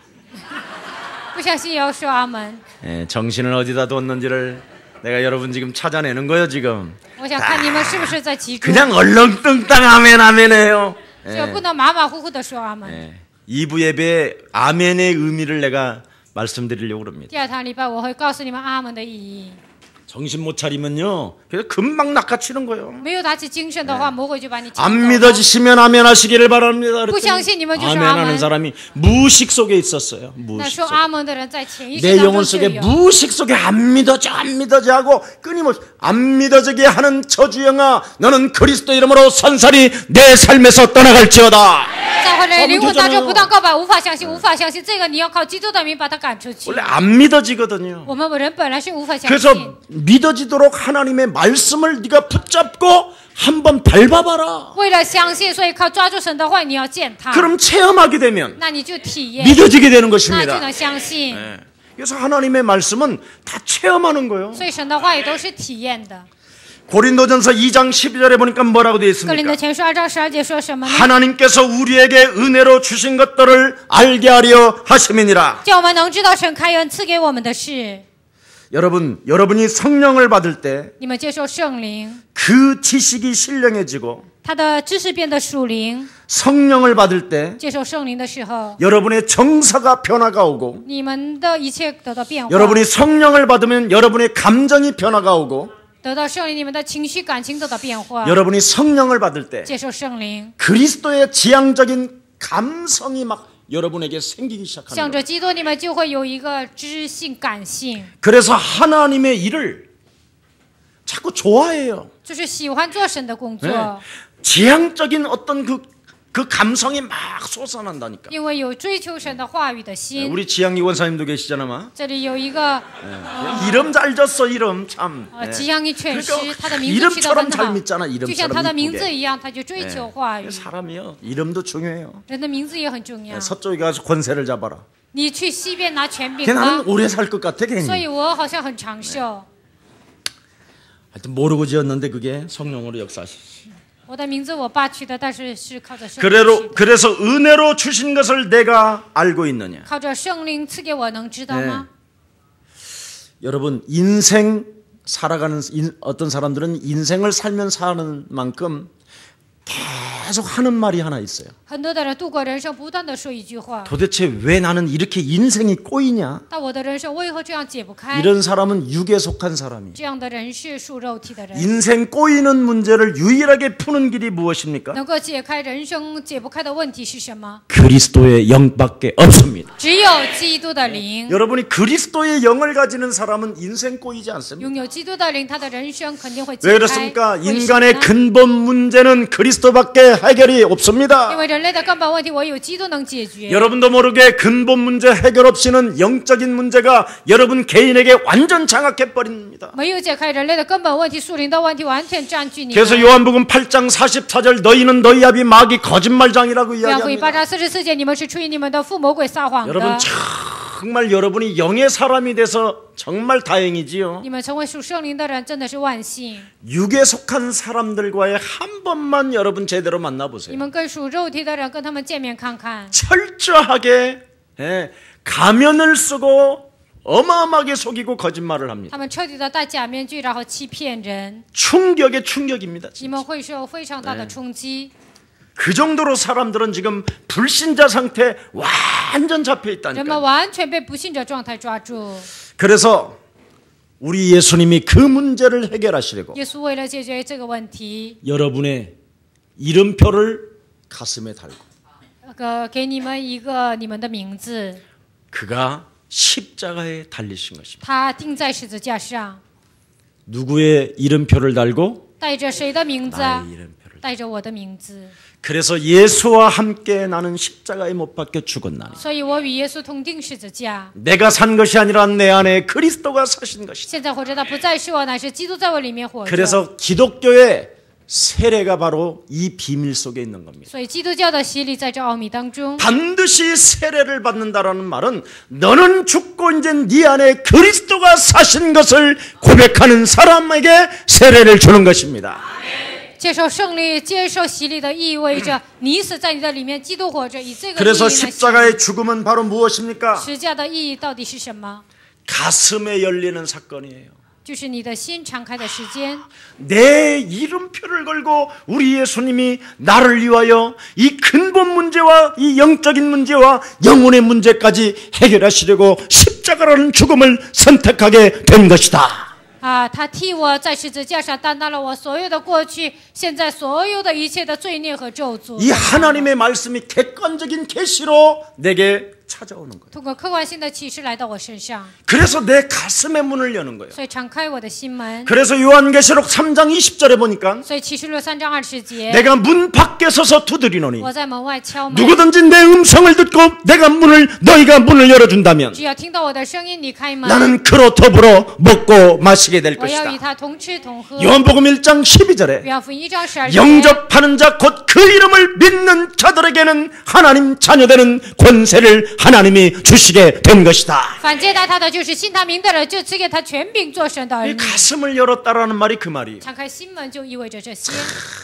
不相信也要说阿门。 정신을 어디다 뒀는지를 내가 여러분 지금 찾아내는 거예요 지금. 我想看你们是不是在集中， 그냥 얼렁뚱땅 아멘 아멘 해요. 就不能马马虎虎的说阿门。 2부 예배에 아멘의 의미를 내가 말씀드리려고 그럽니다. 第二堂礼拜我会告诉你们阿门的意义。 정신 못 차리면요. 그래서 금방 낚아치는 거예요. 没有打起精神的话，魔鬼就把你抢 안 走了。 믿어지시면 아멘 하시기를 바랍니다. 그랬더니 不相信你们就是 아멘 하는 아멘. 사람이 무식 속에 있었어요. 那 무식 说 속에. 阿门的人在潜意识 내 当 영혼 中就 속에 有。 무식 속에 안 믿어져 하고 끊임없이 안 믿어지게 하는 저주영아 너는 그리스도 이름으로 산산이 내 삶에서 떠나갈지어다. 在会的灵魂当 잖아요 中不断告白，无法相信，无法相信，这个你要靠基督的名把他赶出去 원래 。안 믿어지거든요. 我们人本来是无法相 그래서 信， 믿어지도록 하나님의 말씀을 네가 붙잡고 한번 밟아봐라. 为了相信，所以靠抓住神的话，你要践踏， 그럼 체험하게 되면 那你就体验， 믿어지게 되는 那就 것입니다. 能相信。 그래서 하나님의 말씀은 다 체험하는 거예요. 所以神的话也都是体验的。 고린도전서 2장 12절에 보니까 뭐라고 되어 格林的 있습니까? 前书2章12节说什么呢？ 하나님께서 우리에게 은혜로 주신 것들을 알게 하려 하심이니라. 叫我们能知道神开恩赐给我们的事。 여러분이 성령을 받을 때 你们接受圣灵， 그 지식이 신령해지고 他的知识变得属灵。 성령을 받을 때 接受圣灵的时候， 여러분의 정서가 변화가 오고 你们的一切得到变化。 여러분이 성령을 받으면 여러분의 감정이 변화가 오고 得到圣灵，你们的情绪、感情得到变化。 여러분이 성령을 받을 때 接受圣灵， 그리스도의 지향적인 감성이 막 여러분에게 생기기 向 시작합니다. 着基督，你们就会有一个知性、感性， 그래서 하나님의 일을 자꾸 좋아해요. 就是喜欢做神的工作。 지향적인 어떤 그 그 감성이 막 솟아난다니까. 因为有追求神的话语的心。 우리 지향이 원사님도 계시잖아, 마. 这里有一个 이름 잘 졌어, 이름 참. 吉阳一劝师， 그러니까 他的名字取得 이름처럼 很 잘 好， 믿잖아, 就像他 이름처럼 的名字 이쁘게. 一样，他就追求话语。 사람이요, 이름도 중요해요. 人的名字也很重要。 서쪽에 가서 권세를 잡아라. 你去西边拿权柄 걔 吗 나는 ？ 오래 살 것 같아, 所 괜히. 以我好像很长寿。 하여튼 모르고 지었는데 그게 성령으로 역사하시지. 我的名字我爸取的，但是是靠着圣灵取的， 그래서 은혜로 주신 것을 내가 알고 있느냐. 靠着圣灵赐给我，能知道吗？ 여러분 인생 살아가는 어떤 사람들은 인생을 살면 사는 만큼 계속 하는 말이 하나 있어요. 很多的人度过人生，不断的说一句话： 도대체 왜 나는 이렇게 인생이 꼬이냐? 但我的人生为何这样解不开？ 이런 사람은 육에 속한 사람이. 这样的人是属肉体的人。 인생 꼬이는 문제를 유일하게 푸는 길이 무엇입니까? 能够解开人生解不开的问题是什么？ 그리스도의 영밖에 없습니다. 只有基督的灵。 여러분이 그리스도의 영을 가지는 사람은 인생 꼬이지 않습니다. 拥有基督的灵，他的人生肯定会解 왜 开。 그렇습니까? 为什么 인간의 呢？ 근본 문제는 그리스도밖에 해결이 因 없습니다. 为人类的根本问题，唯有基督能解决。 여러분도 모르게 근본 문제 해결 없이는 영적인 문제가 여러분 개인에게 완전 장악해 버립니다. 没有解开人类的根本问题，属灵的问题完全占据你们。 그래서 요한복음 8장 44절 너희는 너희 아비 마귀 거짓말장이라고 约会8 이야기합니다. 章44节，你们是出于你们的父魔鬼撒谎 여러분 的。 정말 여러분이 영의 사람이 돼서 정말 다행이지요. 你们成为属圣灵的人，真的是万幸。 육에 속한 사람들과의 한 번만 여러분 제대로 你 만나보세요. 们跟属肉体的人，跟他们见面看看， 철저하게 가면을 쓰고 어마어마하게 속이고 거짓말을 합니다. 他们彻底的戴假面具，然后欺骗人， 충격의 충격입니다. 你们会受非常大的冲击。 그 정도로 사람들은 지금 불신자 상태에 완전 잡혀 人们 있다니까요. 完全被不信者状态抓住。 그래서 우리 예수님이 그 문제를 해결하시려고 耶稣为了解决这个问题， 여러분의 이름표를 가슴에 달고 给你们一个你们的名字， 그가 십자가에 달리신 것입니다. 他钉在十字架上， 누구의 이름표를 달고 带着谁的名字啊？ 나의 이름표를. 带着我的名字。 그래서 예수와 함께 나는 십자가에 못 박혀 죽었나니 所以我与耶稣同钉十字架。 내가 산 것이 아니라 내 안에 그리스도가 사신 것이다. 现在活着的不再是我，乃是基督在我里面活着。 그래서 기독교의 세례가 바로 이 비밀 속에 있는 겁니다. 所以基督教的洗礼在这奥秘当中。 반드시 세례를 받는다라는 말은 너는 죽고 이제 네 안에 그리스도가 사신 것을 고백하는 사람에게 세례를 주는 것입니다. 接受圣灵、接受洗礼的意味着你死在你的里面，基督活着。以这个意义 그래서 来想， 십자가의 죽음은 바로 무엇입니까? 十架的意义到底是什么？ 가슴에 열리는 사건이에요. 就是你的心敞开的时间。 내 이름표를 걸고 우리 예수님이 나를 위하여 이 근본 문제와 이 영적인 문제와 영혼의 문제까지 해결하시려고 십자가라는 죽음을 선택하게 된 것이다. 他替我在十字架上担当了我所有的过去、现在所有的一切的罪孽和咒诅。 이 하나님의 말씀이 객관적인 계시로 내게 찾아오는 거예요. 通过客观性的启示来到我身上， 그래서 내 가슴의 문을 여는 거예요. 所以敞开我的心门。 그래서 요한계시록 3장 20절에 보니까 所以启示录3章20节， 내가 문 밖에 서서 두드리노니 我在门外敲门， 누구든지 내 음성을 듣고 내가 너희가 문을 열어준다면 只要听到我的声音，你开门， 나는 그로 더불어 먹고 마시게 될 我要与 것이다. 他同吃同喝。 요한복음 1장 12절에 约翰福音1章12节， 영접하는 자 곧 그 이름을 믿는 자들에게는 하나님 자녀되는 권세를 하나님이 주시게 된 것이다. 反接待他的就是信他名的人，就赐给他权柄做神的儿 이 女。 가슴을 열었다라는 말이 그 말이에요. 敞开心门就意味着这些。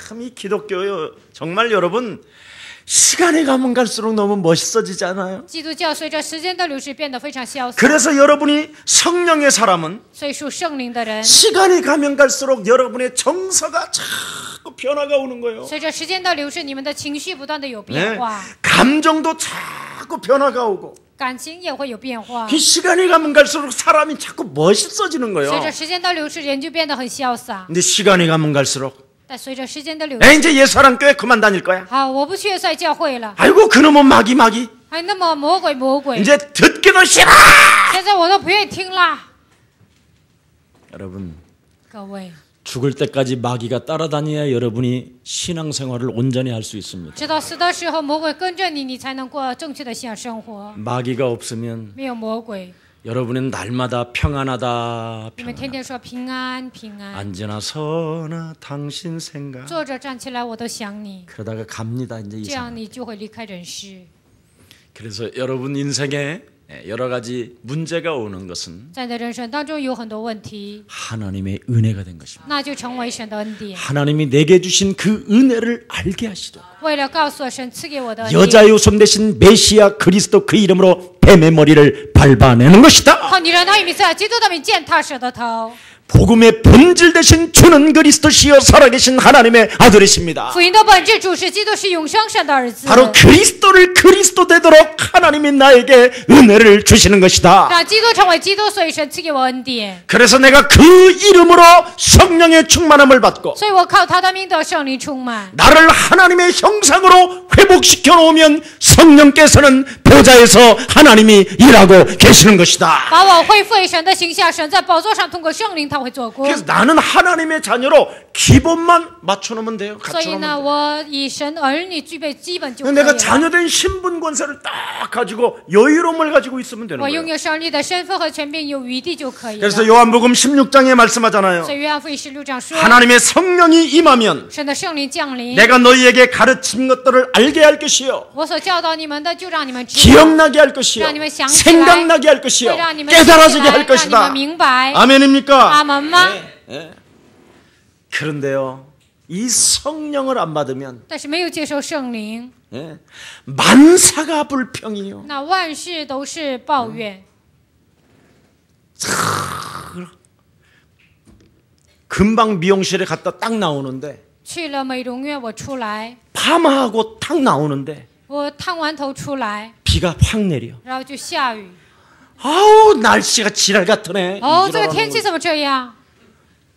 참 이 기독교요 정말 여러분 시간이 가면 갈수록 너무 멋있어지지 않아요? 基督教随着时间的流逝变得非常潇洒， 그래서 여러분이 성령의 사람은 所以属圣灵的人， 시간이 가면 갈수록 여러분의 정서가 자꾸 변화가 오는 거예요. 随着时间的流逝，你们的情绪不断的有 네. 变化， 감정도 자꾸 변화가 오고 感情也会有变化。 이 시간이 가면 갈수록 사람이 자꾸 멋있어지는 随着 거예요. 时间的流逝，人就变得很潇洒。 근데 시간이 가면 갈수록 但随着时间的流 야 逝， 이제 옛사람 교회 그만 다닐 거야. 好，我不去耶稣教会了， 아이고 그놈은 마귀 还那么魔鬼魔鬼， 이제 듣기도 싫어. 现在我都不愿意听啦。 여러분 各位， 죽을 때까지 마귀가 따라다녀야 여러분이 신앙생활을 온전히 할 수 있습니다. 直到死的时候，魔鬼跟着你，你才能过正确的信仰生活。 마귀가 없으면 没有魔鬼， 여러분은 날마다 평안하다 你们天天说平安平安， 앉으나 서나 당신 생각 坐着站起来我都想你， 그러다가 갑니다. 이제 这 이상. 样你就会离开人世。 그래서 여러분 인생에 여러 가지 문제가 오는 것은 在你的人生当中有很多问题， 하나님의 은혜가 된 것입니다. 那就成为神的恩典。 하나님이 내게 주신 그 은혜를 알게 하시도록 为了告诉我神赐给我的恩典， 여자의 손 대신 메시아 그리스도 그 이름으로 뱀의 머리를 밟아내는 것이다. 靠你人的名字，基督的名践踏蛇的头。 복음의 본질 대신 주는 그리스도시여 살아계신 하나님의 아들이십니다. 福音的本质，主是基督，是永生神的儿子。 바로 그리스도를 그리스도 되도록 하나님이 나에게 은혜를 주시는 것이다. 让基督成为基督，所以神赐给我恩典。 그래서 내가 그 이름으로 성령의 충만함을 받고 所以我靠他的名得圣灵充满。 나를 하나님의 형상으로 회복시켜 놓으면 성령께서는 보좌에서 하나님이 일하고 계시는 것이다. 把我恢复为神的形象，神在宝座上通过圣灵，他会做工。 그래서 나는 하나님의 자녀로 기본만 맞춰놓으면 돼요. 所以呢， 갖춰놓으면 돼요. 我以神儿女具备基本就可以 내가 了。 자녀된 신분 권세를 딱 가지고 여유로움을 가지고 있으면 되는 我拥 거예요. 有上帝的身份和权柄，有余地就可以了。 그래서 요한복음 16장에 말씀하잖아요. 所以约翰福音16章说， 하나님의 성령이 임하면 神的圣灵降临， 내가 너희에게 가르친 것들을 알게 할 것이요 我所教导你们的，就让你们知道， 기억나게 할 것이요 让你们想起来， 생각나게 할 것이요 会让你们想起 깨달아지게 来， 할 让你们 것이다. 明白。 아멘입니까? 阿门吗？ 그런데요, 이 성령을 안 받으면 但是没有接受圣灵， 만사가 불평이요. 那万事都是抱怨。 금방 미용실에 갔다 딱 나오는데 去了美容院，我出来， 파마하고 딱 나오는데 我烫完头出来， 비가 확 내려. 然后就下雨。 아우 날씨가 지랄 같으네. 哦，这个天气怎么这样？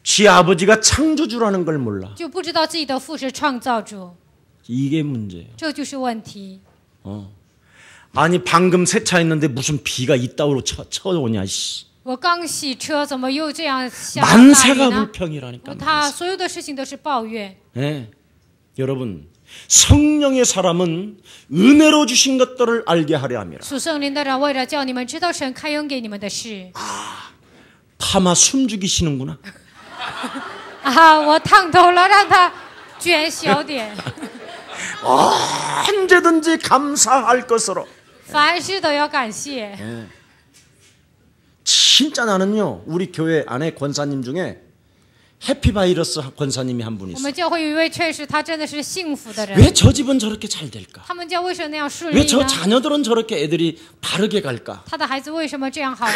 지 아버지가 창조주라는 걸 몰라. 就不知道自己的父是创造主， 이게 문제예요. 这就是问题。 아니 방금 세차했는데 무슨 비가 이따위로 쳐오냐. 씨. 我刚洗车，怎么又这样下 만사가 大雨呢？ 불평이라니까. 他所有的事情都是抱怨。 네. 여러분 성령의 사람은 은혜로 주신 것들을 알게 하려 함이라. 属圣灵的人，为了叫你们知道神开恩给你们的事。 파마 숨 죽이시는구나. 啊，我烫头了，让他卷小点， 언제든지 감사할 것으로. 凡事都要感谢。 진짜 나는요 우리 교회 안에 권사님 중에 해피바이러스 권사님이 한 분 我 있어요. 们教会有一位确实，他真的是幸福的人。 왜 저 집은 저렇게 잘 될까? 他们家为什么那样顺 왜 利 저 呢？ 자녀들은 저렇게 애들이 바르게 갈까? 他的孩子为什么这样好呢？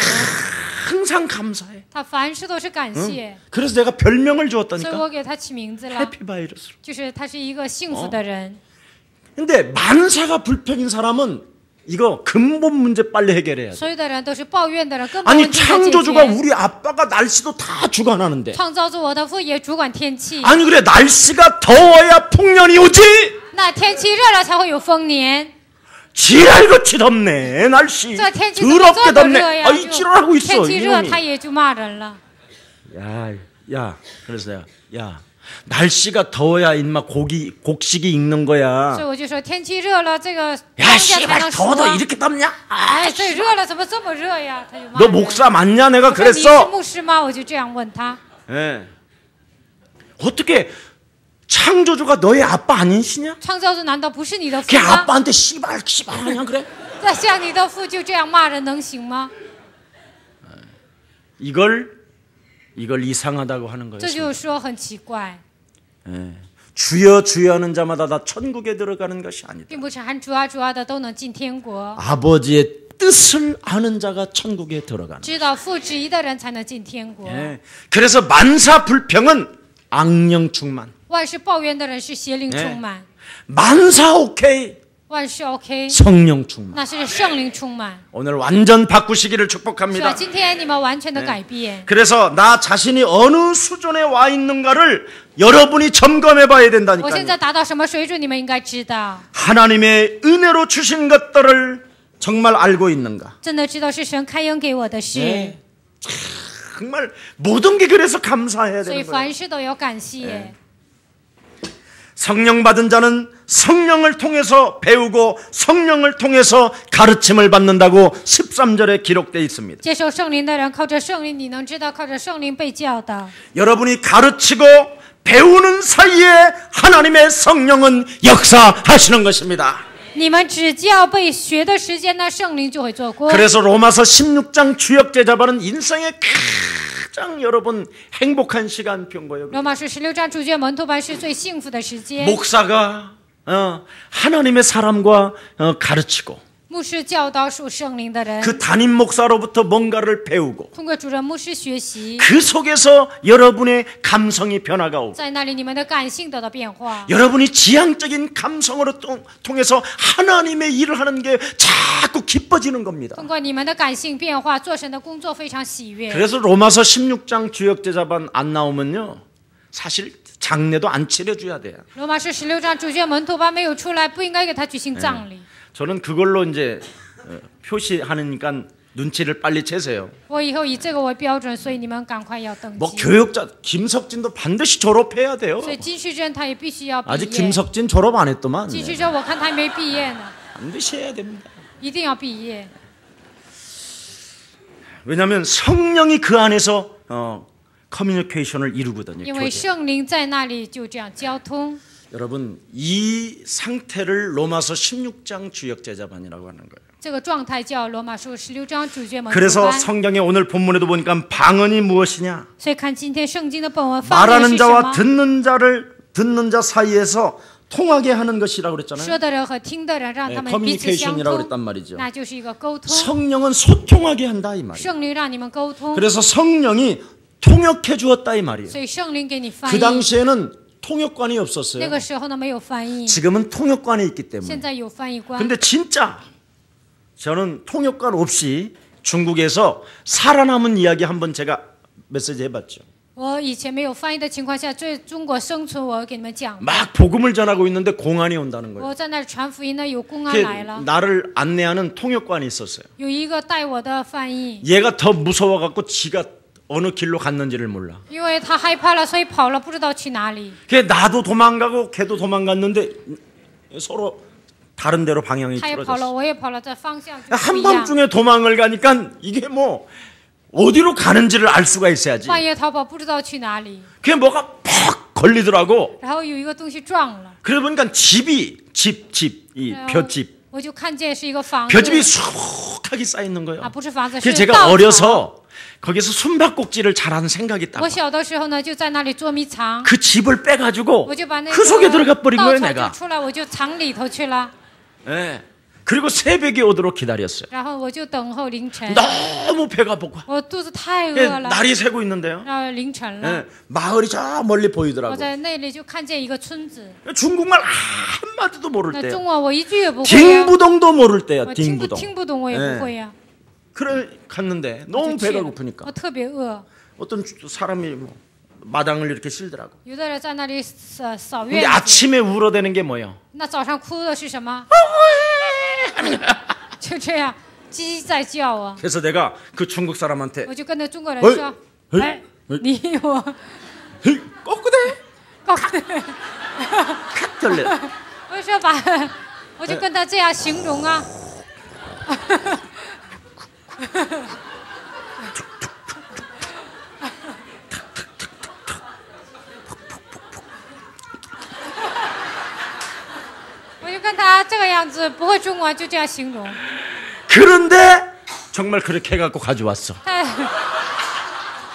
항상 감사해. 他凡事都是感谢， 그래서 내가 별명을 所以 주었다니까. 我给他起名字了， 해피바이러스. 就是他是一个幸福的人。 근데 만사가 불평인 사람은 이거 근본 문제 빨리 해결해야 돼. 所有的人都是抱怨的人，根本 아니 问题要解 창조주가 决。 우리 아빠가 날씨도 다 주관하는데 创造主我的父也主管天气， 아니 그래 날씨가 더워야 풍년이 오지. 那天气热了才会有丰年。 지랄같이 덥네 날씨. 这天气怎么这 더럽게 么 덥네. 热呀？ 아이 지랄하고 就 있어 天气热， 이놈이. 他也就骂人了。 야 그래서 내가 야 날씨가 더워야 인마 곡식이 익는 거야. 所以我就说，天气热了，这个 야 庄稼才 씨발 能熟 더워도 啊。 이렇게 덥냐? 哎，这热了怎么这么热呀？他就骂 너 人。 목사 맞냐? 내가 我说你是 그랬어. 牧师吗？我就这样问他。 예. 어떻게 창조주가 너의 아빠 아니시냐? 创造主难道不是你的父 걔 吗？ 아빠한테 씨발 하냐 그래? 那像你的父就这样骂人，能行吗？ 이걸 이상하다고 하는 거예요. 这就是说很奇怪， 예. 주여 주여 하는 자마다 다 천국에 들어가는 것이 아니다. 并不是喊主啊主啊的都能进天国， 아버지의 뜻을 아는 자가 천국에 들어가는. 知道父旨意的人才能进天国。 예. 그래서 만사 불평은 악령 충만. 万事抱怨的人是邪灵充满， 만사 오케이 万事 OK， 성령 충만. 那是圣灵充满。 오늘 완전 바꾸시기를 是吧？ 축복합니다. 今天你们完全的改变。 그래서 나 자신이 어느 수준에 와 있는가를 여러분이 점검해 봐야 我现 된다니까요. 在达到什么水准，你们应该知道。 하나님의 은혜로 주신 것들을 정말 알고 있는가? 真的知道是神开恩给我的事。 네. 정말 모든 게 그래서 감사해야 所以 되는 거예요. 凡事都要感谢。 성령 받은 자는 성령을 통해서 배우고 성령을 통해서 가르침을 받는다고 13절에 기록되어 있습니다. 接受圣灵的人靠着圣灵，你能知道靠着圣灵被教导。 여러분이 가르치고 배우는 사이에 하나님의 성령은 역사하시는 것입니다. 你们只教被学的时间，那圣灵就会做工。 그래서 로마서 16장 주역 제자반은 인생의 가장 여러분 행복한 시간표인 거예요. 罗马书16章主角门徒班是最幸福的时间。 목사가 하나님의 사람과 가르치고 牧师教导属圣灵的人， 그 담임 목사로부터 뭔가를 배우고 通过主任牧师学习， 그 속에서 여러분의 감성이 변화가 오고 在那里你们的感性得到变化。 여러분이 지향적인 감성으로 통해서 하나님의 일을 하는 게 자꾸 기뻐지는 겁니다. 通过你们的感性变化，做神的工作非常喜悦。 그래서 로마서 16장 주역제자반 안 나오면요 사실 장례도 안 치러줘야 돼요. 罗马书16章主角门徒班没有出来，不应该给他举行葬礼。 저는 그걸로 이제 표시하니까 눈치를 빨리 채세요. 我以后以这个为标准，所以你们赶快要登 뭐 记。 교육자 김석진도 반드시 졸업해야 돼요. 所以金旭珍他也必须要毕 아직 业。 김석진 졸업 안 했더만. 金旭珍我看他还没毕业呢， 반드시 해야 됩니다. 一定要毕业。 왜냐하면 성령이 그 안에서 커뮤니케이션을 이루거든요. 因为 교제. 圣灵在那里就这样交通。 여러분 이 상태를 로마서 16장 주역제자반이라고 하는 거예요. 这个状态叫罗马书16章主角门徒 그래서 班。 성경에 오늘 본문에도 보니까 방언이 무엇이냐? 所以看今天圣经的本文，方言 말하는 是什 자와 么？ 듣는 자 사이에서 통하게 하는 것이라고 그랬잖아요. 说的人和听的人，让 네, 他们彼此相 커뮤니케이션이라고 通， 그랬단 말이죠. 那就是一个沟通。 성령은 소통하게 한다 이 말이에요. 圣灵让你们沟通， 그래서 성령이 통역해 주었다 이 말이에요. 所以圣灵给你翻 그 译。 당시에는 통역관이 那 없었어요. 个时候呢，没有翻译， 지금은 통역관이 있기 现 때문에. 在有翻译官。 근데 진짜 저는 통역관 없이 중국에서 살아남은 이야기 한번 제가 메시지 해봤죠. 我以前没有翻译的情况下，在中国生存，我给你们讲。 막 복음을 전하고 있는데 공안이 온다는 거예요. 我在那儿传福音呢，有公安来 그게 了， 나를 안내하는 통역관이 있었어요. 有一个带我的翻译， 얘가 더 무서워갖고 지가 어느 길로 갔는지를 몰라. 因为他害怕了，所以跑了，不知道去哪里。 걔 나도 도망가고 걔도 도망갔는데 서로 다른 데로 방향이 他也跑了， 틀어졌어. 我也跑了，这方向就不一样。 한밤중에 도망을 가니까 이게 뭐 어디로 가는지를 알 수가 있어야지. 半夜逃跑，不知道去哪里， 그게 뭐가 퍽 걸리더라고. 然后有一个东西撞了， 그래 보니까 집이 이 然后 볏집 我就看见是一个房子， 볏집이 수북하게 쌓여 있는 거예요. 啊，不是房子， 그래서 是 제가 稻草。 어려서 거기서 숨바꼭질을 잘하는 생각이 딱. 我小的时候呢，就在那里捉迷藏， 그 집을 빼가지고 我就把那 그 속에 个 들어가 버린 稻 거예요, 草 내가. 就出来，我就藏里头去了， 예. 그리고 새벽이 오도록 기다렸어요. 然后我就等候凌晨， 너무 배가 고파. 我肚子太 예, 饿了， 날이 새고 있는데요. 然后凌晨了， 예, 마을이 저 멀리 我 보이더라고. 在那里就看见一个村子， 중국말 한마디도 모를 那 때요. 中文我一句也不会呀， 딩부동도 모를 때요. 我听不 딩부동. 听不懂，我也不会呀， 그래 갔는데 我 너무 就去 배가 了， 고프니까 我特别饿， 어떤 사람이 뭐 마당을 이렇게 쓸더라고. 有的人在那里扫 근데 院子， 아침에 울어대는 게 뭐예요? 那早上哭的是什么？就这样，鸡在叫啊， 그래서 내가 그 중국 사람한테 我就跟那中国人 어이, 说， 어이, 哎， 어이. 你我 헤이, 꺾으대 告诉你。 칵 절래. 我就说我就跟他这样形容啊，我就跟他这个样子，不会中文就这样形容。 그런데 정말 그렇게 해갖고 가져왔어.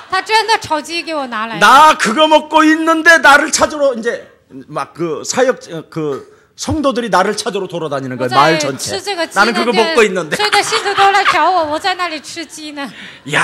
他真的炒鸡给我拿来了， 나 그거 먹고 있는데 나를 찾으러 이제 막 그 사역 그 성도들이 나를 찾으러 돌아다니는 我 거야. 마을 在 전체. 吃这个鸡 나는 呢， 그거 먹고 있는데. 所有的信徒都来找我，我在那里吃鸡呢， 야,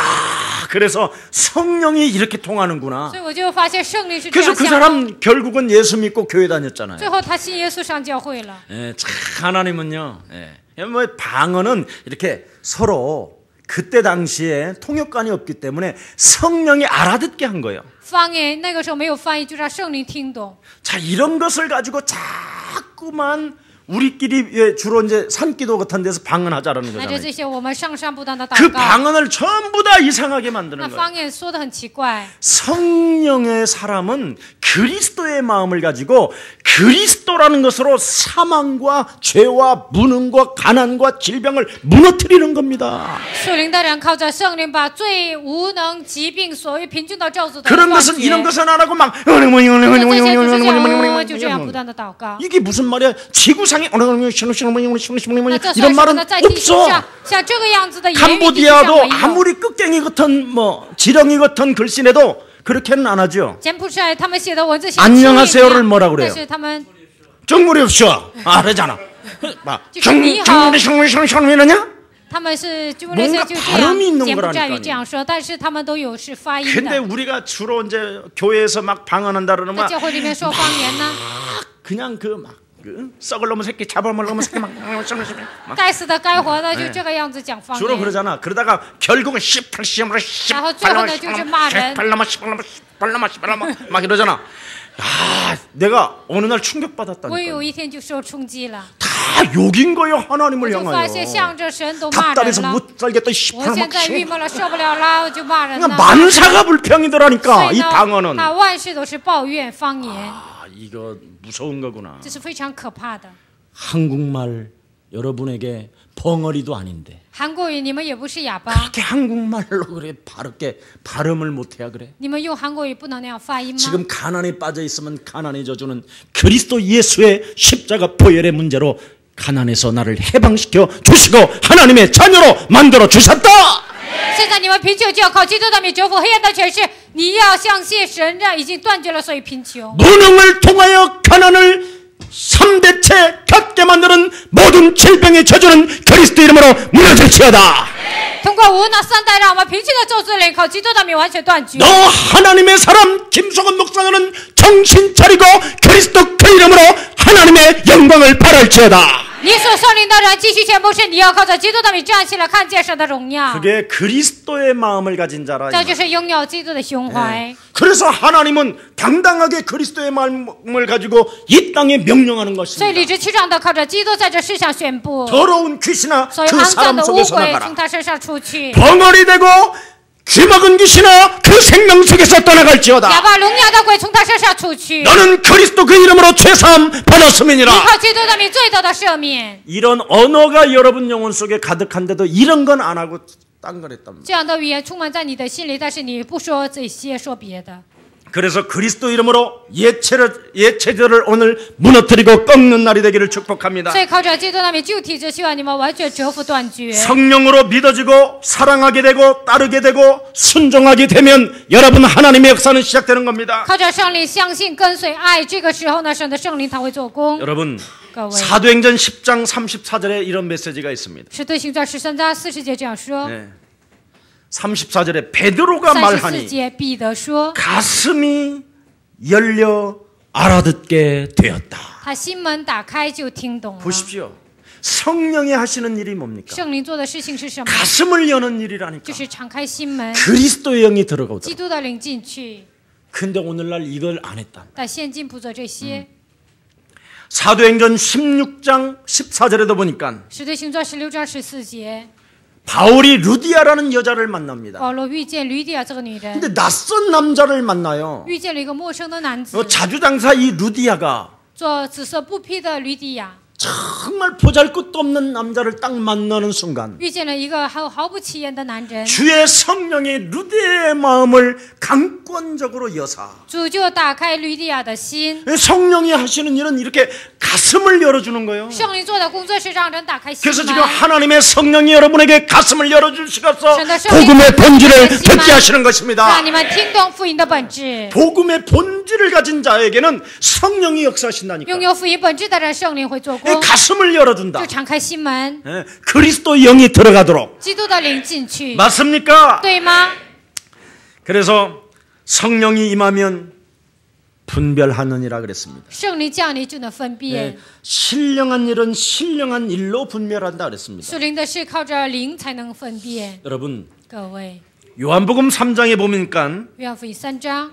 그래서 성령이 이렇게 통하는구나. 所以我就发现圣灵是这 그래서 样 그 想的。 사람 결국은 예수 믿고 교회 다녔잖아요. 最后他信耶稣上教会了。 예, 참 하나님은요. 예. 뭐 방언은 이렇게 서로 그때 당시에 통역관이 없기 때문에 성령이 알아듣게 한 거예요. 方言那个时候没有翻译，就让圣灵听懂。 자, 이런 것을 가지고 자꾸만 우리끼리 주로 이제 산기도 같은 데서 방언하자라는 那这 거잖아요. 这些我们上山不断的 그 祷告， 방언을 전부 다 이상하게 那 만드는 거예요. 方言说的很奇怪。 성령의 사람은 그리스도의 마음을 가지고 그리스도라는 것으로 사망과 죄와 무능과 가난과 질병을 무너뜨리는 겁니다. 属灵的人靠着圣灵把罪、无能、疾病、所谓贫穷到咒诅的 그런 断 것은 绝。 이런 것은 안 하고 막 这些就是这样，就这样不断的祷告。 이게 무슨 말이야? 지구상에 那这 이런 算什么 말은 呢？在地球 없어. 上，像这个样子的言语，地球上 캄보디아도 没有。 아무리 끝갱이 같은 뭐 지렁이 같은 글씨내도 그렇게는 안 하죠. 柬埔寨他们写的文字 안녕하세요를 뭐라 그래요? 但是他们 정물이 없어. 아, 그러잖아. 막 니하오. 정물이냐? 他们是就 뭔가 就这 발음이 样， 있는 柬埔寨 거라니까요. 语这样说，但是他们都有是发音 근데 的。 우리가 주로 이제 교회에서 막 방언한다 在 그러면 教会里面说方言呢， 그냥 그 썩을 놈의 새끼 잡아먹을 놈의 새끼 막 该死的该活的就这个样子讲方 주로 言。 그러잖아. 그러다가 결국은 18시험으로 18라마 막 이러잖아. 아, 내가 어느 날 我 충격받았다니까. 有一天就受冲击了， 다 욕인 거예요. 我 하나님을 就发现 향하여. 向着神都骂人 답답해서 了。 못 살겠다. 我现在郁闷了，受不了了，我就骂人 그러니까 了。 만사가 所 불평이더라니까 以 이 呢， 방언은. 他万事都是抱怨方言， 아, 이거 무서운 거구나. 这是非常可怕的。 한국말 여러분에게 벙어리도 아닌데 韩国语你们也不是哑巴， 그렇게 한국말로 그래 바르게 발음을 못해야 그래. 你们用韩国语不能那样发音吗？ 지금 가난에 빠져 있으면 가난의 저주는 그리스도 예수의 십자가 보혈의 문제로 가난에서 나를 해방시켜 주시고 하나님의 자녀로 만들어 주셨다. 现在你们贫穷就要靠基督的名折服黑暗的权势，你要相信神让已经断绝了所有贫穷。 무능을 통하여 가난을 3대째 갖게 만드는 모든 질병의 저주는 그리스도 이름으로 무너질지어다. 通过无那三代让我们贫穷的咒诅灵靠基督的名完全断绝。 너 하나님의 사람 김성원 목사는 정신 차리고 그리스도 그 이름으로 하나님의 영광을 발할지어다. 你所圣灵的人继续宣布是你要靠着基督的名站起来看见神的荣耀， 그게 그리스도의 마음을 가진 자라. 这就是拥有基督的胸怀。 그래서 하나님은 당당하게 그리스도의 마음을 가지고 이 땅에 명령하는 所以 것입니다. 理直气壮的靠着基督在这世上宣布， 더러운 귀신아 所有 그 肮脏 사람 的污 속에서 鬼 나가라. 从他身上出去， 벙어리 되고 귀먹은 귀신아 그 생명 속에서 떠나갈지어다. 哑巴聋哑的鬼从他身上出去。 너는 그리스도 그 이름으로 죄사함 依 받았음이니라. 靠基督的名罪得到赦免。 이런 언어가 여러분 영혼 속에 가득한데도 이런 건 안 하고 딴 걸 했답니다. 这样的语言充满在你的心里，但是你不说这些，说别的。 그래서 그리스도 이름으로 예체들을 오늘 무너뜨리고 꺾는 날이 되기를 축복합니다. 所以靠着基督的名救体质，希望你们完全折服断绝。 성령으로 믿어지고 사랑하게 되고 따르게 되고 순종하게 되면 여러분 하나님의 역사는 시작되는 겁니다. 靠着圣灵相信、跟随、爱，这个时候呢，神的圣灵他会做工。 여러분 各位， 사도행전 10장 34절에 이런 메시지가 있습니다. 使徒行传13章40节这样说。 네. 34절에 베드로가 34 말하니 节彼得说， 가슴이 열려 알아듣게 되었다. 他心门打开就听懂了。 보십시오. 성령이 하시는 일이 뭡니까? 圣灵做的事情是什么？ 가슴을 여는 일이라니까. 就是敞开心门， 그리스도의 영이 들어가오더라. 基督的灵进去。 근데 오늘날 이걸 안 했다. 但现今不做这些。 사도행전 16장 14절에도 보니까 使徒行传16章14节， 바울이 루디아라는 여자를 만납니다. 保罗遇见吕底亚这个女人， 근데 낯선 남자를 만나요. 遇见了一个陌生的男子， 자주장사 이 루디아가 做紫色布匹的吕底亚， 정말 보잘것도 없는 남자를 딱 만나는 순간 遇见了一个毫不起眼的男人， 주의 성령이 루디아의 마음을 강권적으로 여사 主就打开吕底亚的心。 성령이 하시는 일은 이렇게 가슴을 열어주는 거예요. 圣灵做的工作是让人打开心 그래서 지금 门。 하나님의 성령이 여러분에게 가슴을 열어주시고서神的圣灵 복음의 본질을 打开心 듣게 门 하시는 것입니다. 让你们听懂福音的本质。 복음의 본질을 가진 자에게는 성령이 역사하신다니까. 拥有福音本质的人，圣灵会做工， 가슴을 열어준다. 就敞开心门， 예, 그리스도 영이 들어가도록. 基督的灵进去， 맞습니까? 对吗？ 그래서 성령이 임하면 분별하느니라 그랬습니다. 圣灵降临就能分辨 예, 신령한 일은 신령한 일로 분별한다 그랬습니다. 属灵的事靠着灵才能分辨。 여러분 各位， 요한복음 3장에 보니까 约翰福音3章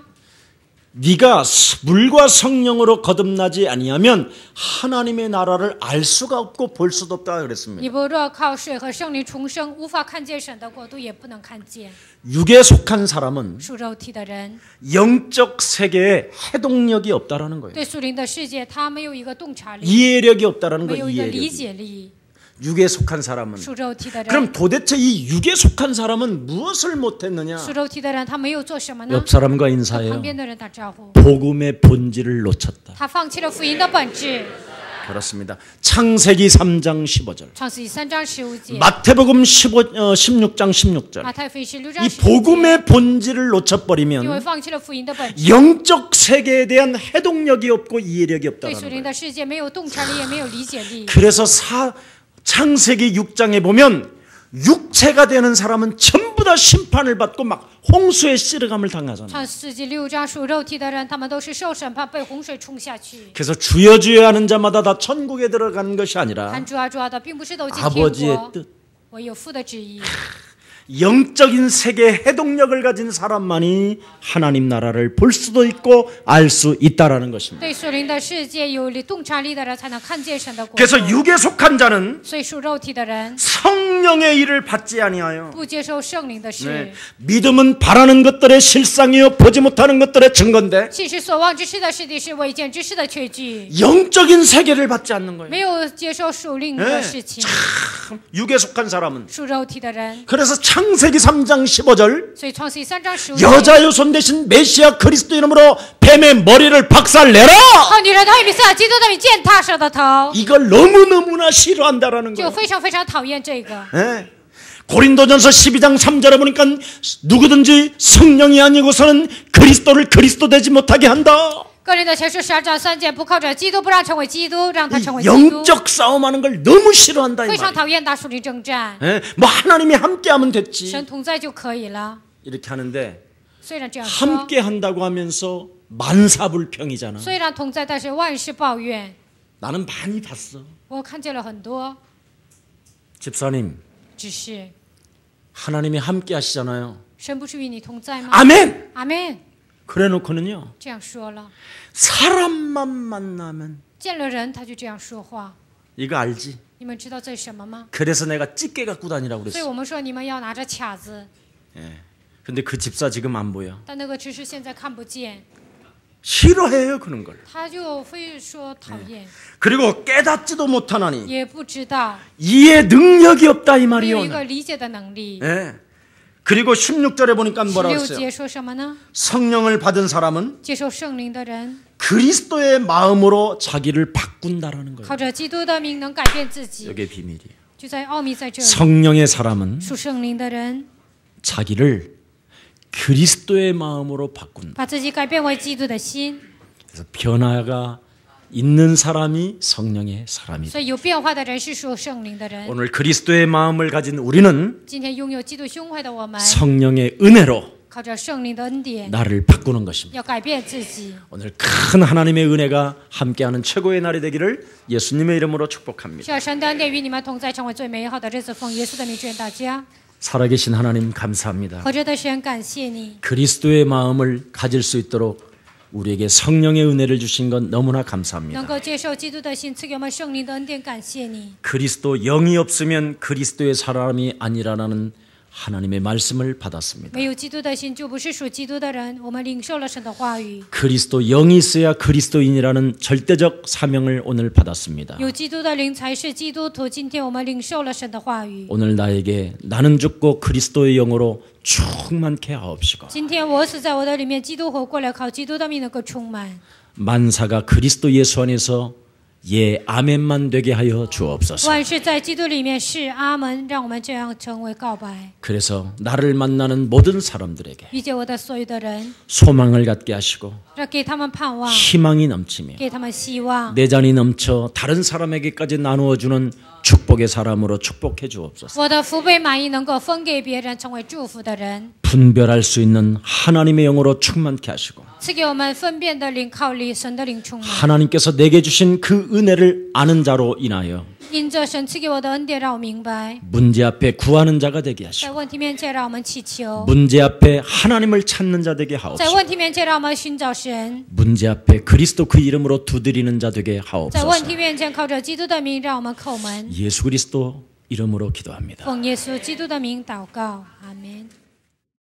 네가 물과 성령으로 거듭나지 아니하면 하나님의 나라를 알 수가 없고 볼 수도 없다 그랬습니다. 你不若靠水和圣灵重生，无法看见神的国度，也不能看见。 육에 속한 사람은 属肉体的人 영적 세계에 해동력이 없다라는 거예요. 对属灵的世界，他没有一个洞察力， 이해력이 없다라는 没 거예요. 有一个理 이해력이. 解力。 육에 속한 사람은 属肉体的人， 그럼 도대체 이 육에 속한 사람은 무엇을 못했느냐? 属肉体的人，他没有做什么呢？ 옆 사람과 和 인사해요. 旁边的人打招呼。 복음의 본질을 놓쳤다. 他放弃了福音的本质。 그렇습니다. 창세기 3장 15절. 创世纪3章15节， 마태복음 16장 16절. 马太福音16章 이 15节， 복음의 본질을 因为 놓쳐버리면 放弃了福音的本质， 영적 세계에 대한 해동력이 없고 이해력이 对属 없다는 灵 거예요. 的世界没有洞察力，也没有理解力。 그래서 창세기 6장에 보면 육체가 되는 사람은 전부 다 심판을 받고 막 홍수에 씨름감을 당하잖아요. 创世纪6章属肉体的人，他们都是受审判，被洪水冲下去。 그래서 주여 주여 하는 자마다 다 천국에 들어가는 것이 아니라 喊主啊主啊的，并不是都进天 아버지의 国， 뜻, 我有父的旨意。 영적인 세계의 해동력을 가진 사람만이 하나님 나라를 볼 수도 있고 알 수 있다라는 것입니다. 对属灵的世界有洞察力的人，才能看见神的国度。 그래서 육에 속한 자는 所以属肉体的人 성령의 일을 받지 아니하여 不接受圣灵的事。 네. 믿음은 바라는 것들의 실상이요 보지 못하는 것들의 증거인데 其实所望之事的实体是未见之事的确据， 영적인 세계를 받지 않는 거예요. 没有接受属灵的事情。 육에 속한 사람은 属肉体的人， 그래서 창세기 3장 15절 所以创世纪3章15节， 여자의 손 대신 메시아 그리스도 이름으로 뱀의 머리를 박살내라. 靠女人的米撒基督的名践踏蛇的头， 이걸 너무너무나 싫어한다라는 就 거예요. 非常非常讨厌这个。 예. 고린도전서 12장 3절에 보니까 누구든지 성령이 아니고서는 그리스도를 그리스도 되지 못하게 한다. 个人的前书12章3节，不靠着基督，不让成为基督，让他成为 이 基督， 영적 싸움하는 걸 너무 싫어한다 이 非常 말이에요. 讨厌打属灵征战。 예. 뭐 하나님이 함께하면 됐지. 神同在就可以了。 이렇게 하는데 虽然这样说， 함께한다고 하면서 만사불평이잖아. 虽然同在，但是万事抱怨。 나는 많이 봤어. 我看见了很多， 집사님 只是 하나님이 함께하시잖아요. 神不是与你同在吗？ 아멘. 阿门。 그래놓고는요 这样说了， 사람만 만나면 见了人他就这样说话。 이거 알지? 你们知道这是什么吗？ 그래서 내가 찌개 갖고 다니라고 所以 그랬어. 我们说你们要拿着卡子， 예. 근데 그 집사 지금 안 보여. 但那个执事现在看不见， 싫어해요 그런 걸. 他就非说讨厌， 그리고 깨닫지도 못하나니 也不知道， 이해 능력이 없다 이 没有 말이요. 一个理解的能力。 예. 그리고 16절에 보니까 뭐라고 16 했어요? 节说什么呢？ 성령을 받은 사람은 接受圣灵的人， 그리스도의 마음으로 자기를 바꾼다라는 거예요. 靠着基督的名能改变自己， 이게 비밀이에요. 就在奥秘在这里。 성령의 사람은 属圣灵的人， 자기를 그리스도의 마음으로 바꾼다. 把自己改变为基督的心， 그래서 변화가 있는 사람이 성령의 사람이다. 所以有变化的人是属圣灵的人。 오늘 그리스도의 마음을 가진 우리는 今天拥有基督胸怀的我们， 성령의 은혜로 靠着圣灵的恩典， 나를 바꾸는 것입니다. 要改变自己。 오늘 큰 하나님의 은혜가 함께하는 최고의 날이 되기를 예수님의 이름으로 축복합니다. 需要神的恩典与你们同在，成为最美好的日子。奉耶稣的名祝愿大家。 살아계신 하나님 감사합니다. 活着的神，感谢你， 그리스도의 마음을 가질 수 있도록 우리에게 성령의 은혜를 주신 건 너무나 能 감사합니다. 够接受基督的心，赐给我们圣灵的恩典，感谢你。 그리스도 영이 없으면 그리스도의 사람이 아니라는 하나님의 말씀을 받았습니다. 没有基督的心，就不是属基督的人。我们领受了神的话语， 그리스도 영이 있어야 그리스도인이라는 절대적 사명을 오늘 받았습니다. 有基督的灵才是基督徒。今天我们领受了神的话语。 오늘 나에게 나는 죽고 그리스도의 영으로 충만케 하옵시고 今天我死在我的里面，基督活过来，靠基督的命能够充满。 만사가 그리스도 예수 안에서 예 아멘만 되게 하여 주옵소서. 万事在基督里面是阿门，让我们这样成为告白。 그래서 나를 만나는 모든 사람들에게 遇见我的所有的人， 소망을 갖게 하시고 让给他们盼望， 희망이 넘치며 给他们希望， 내 잔이 넘쳐 다른 사람에게까지 나누어 주는 축복의 사람으로 축복해 주옵소서. 我的福杯满意，能够分给别人，成为祝福的人。 분별할 수 있는 하나님의 영으로 충만케 하시고 赐给我们分辨的灵，靠神的灵充满。 하나님께서 내게 주신 그 은혜를 아는 자로 인하여 因着神赐给我的恩典，让我明白， 문제 앞에 구하는 자가 되게 在 하시고 问题面前让我们祈求， 문제 앞에 하나님을 찾는 자 되게 在 하옵소서. 问题面前让我们寻找神， 문제 앞에 그리스도 그 이름으로 두드리는 자 되게 在 하옵소서. 问题面前靠着基督的名让我们叩门， 예수 그리스도 이름으로 기도합니다. 奉耶稣基督的名祷告，阿门。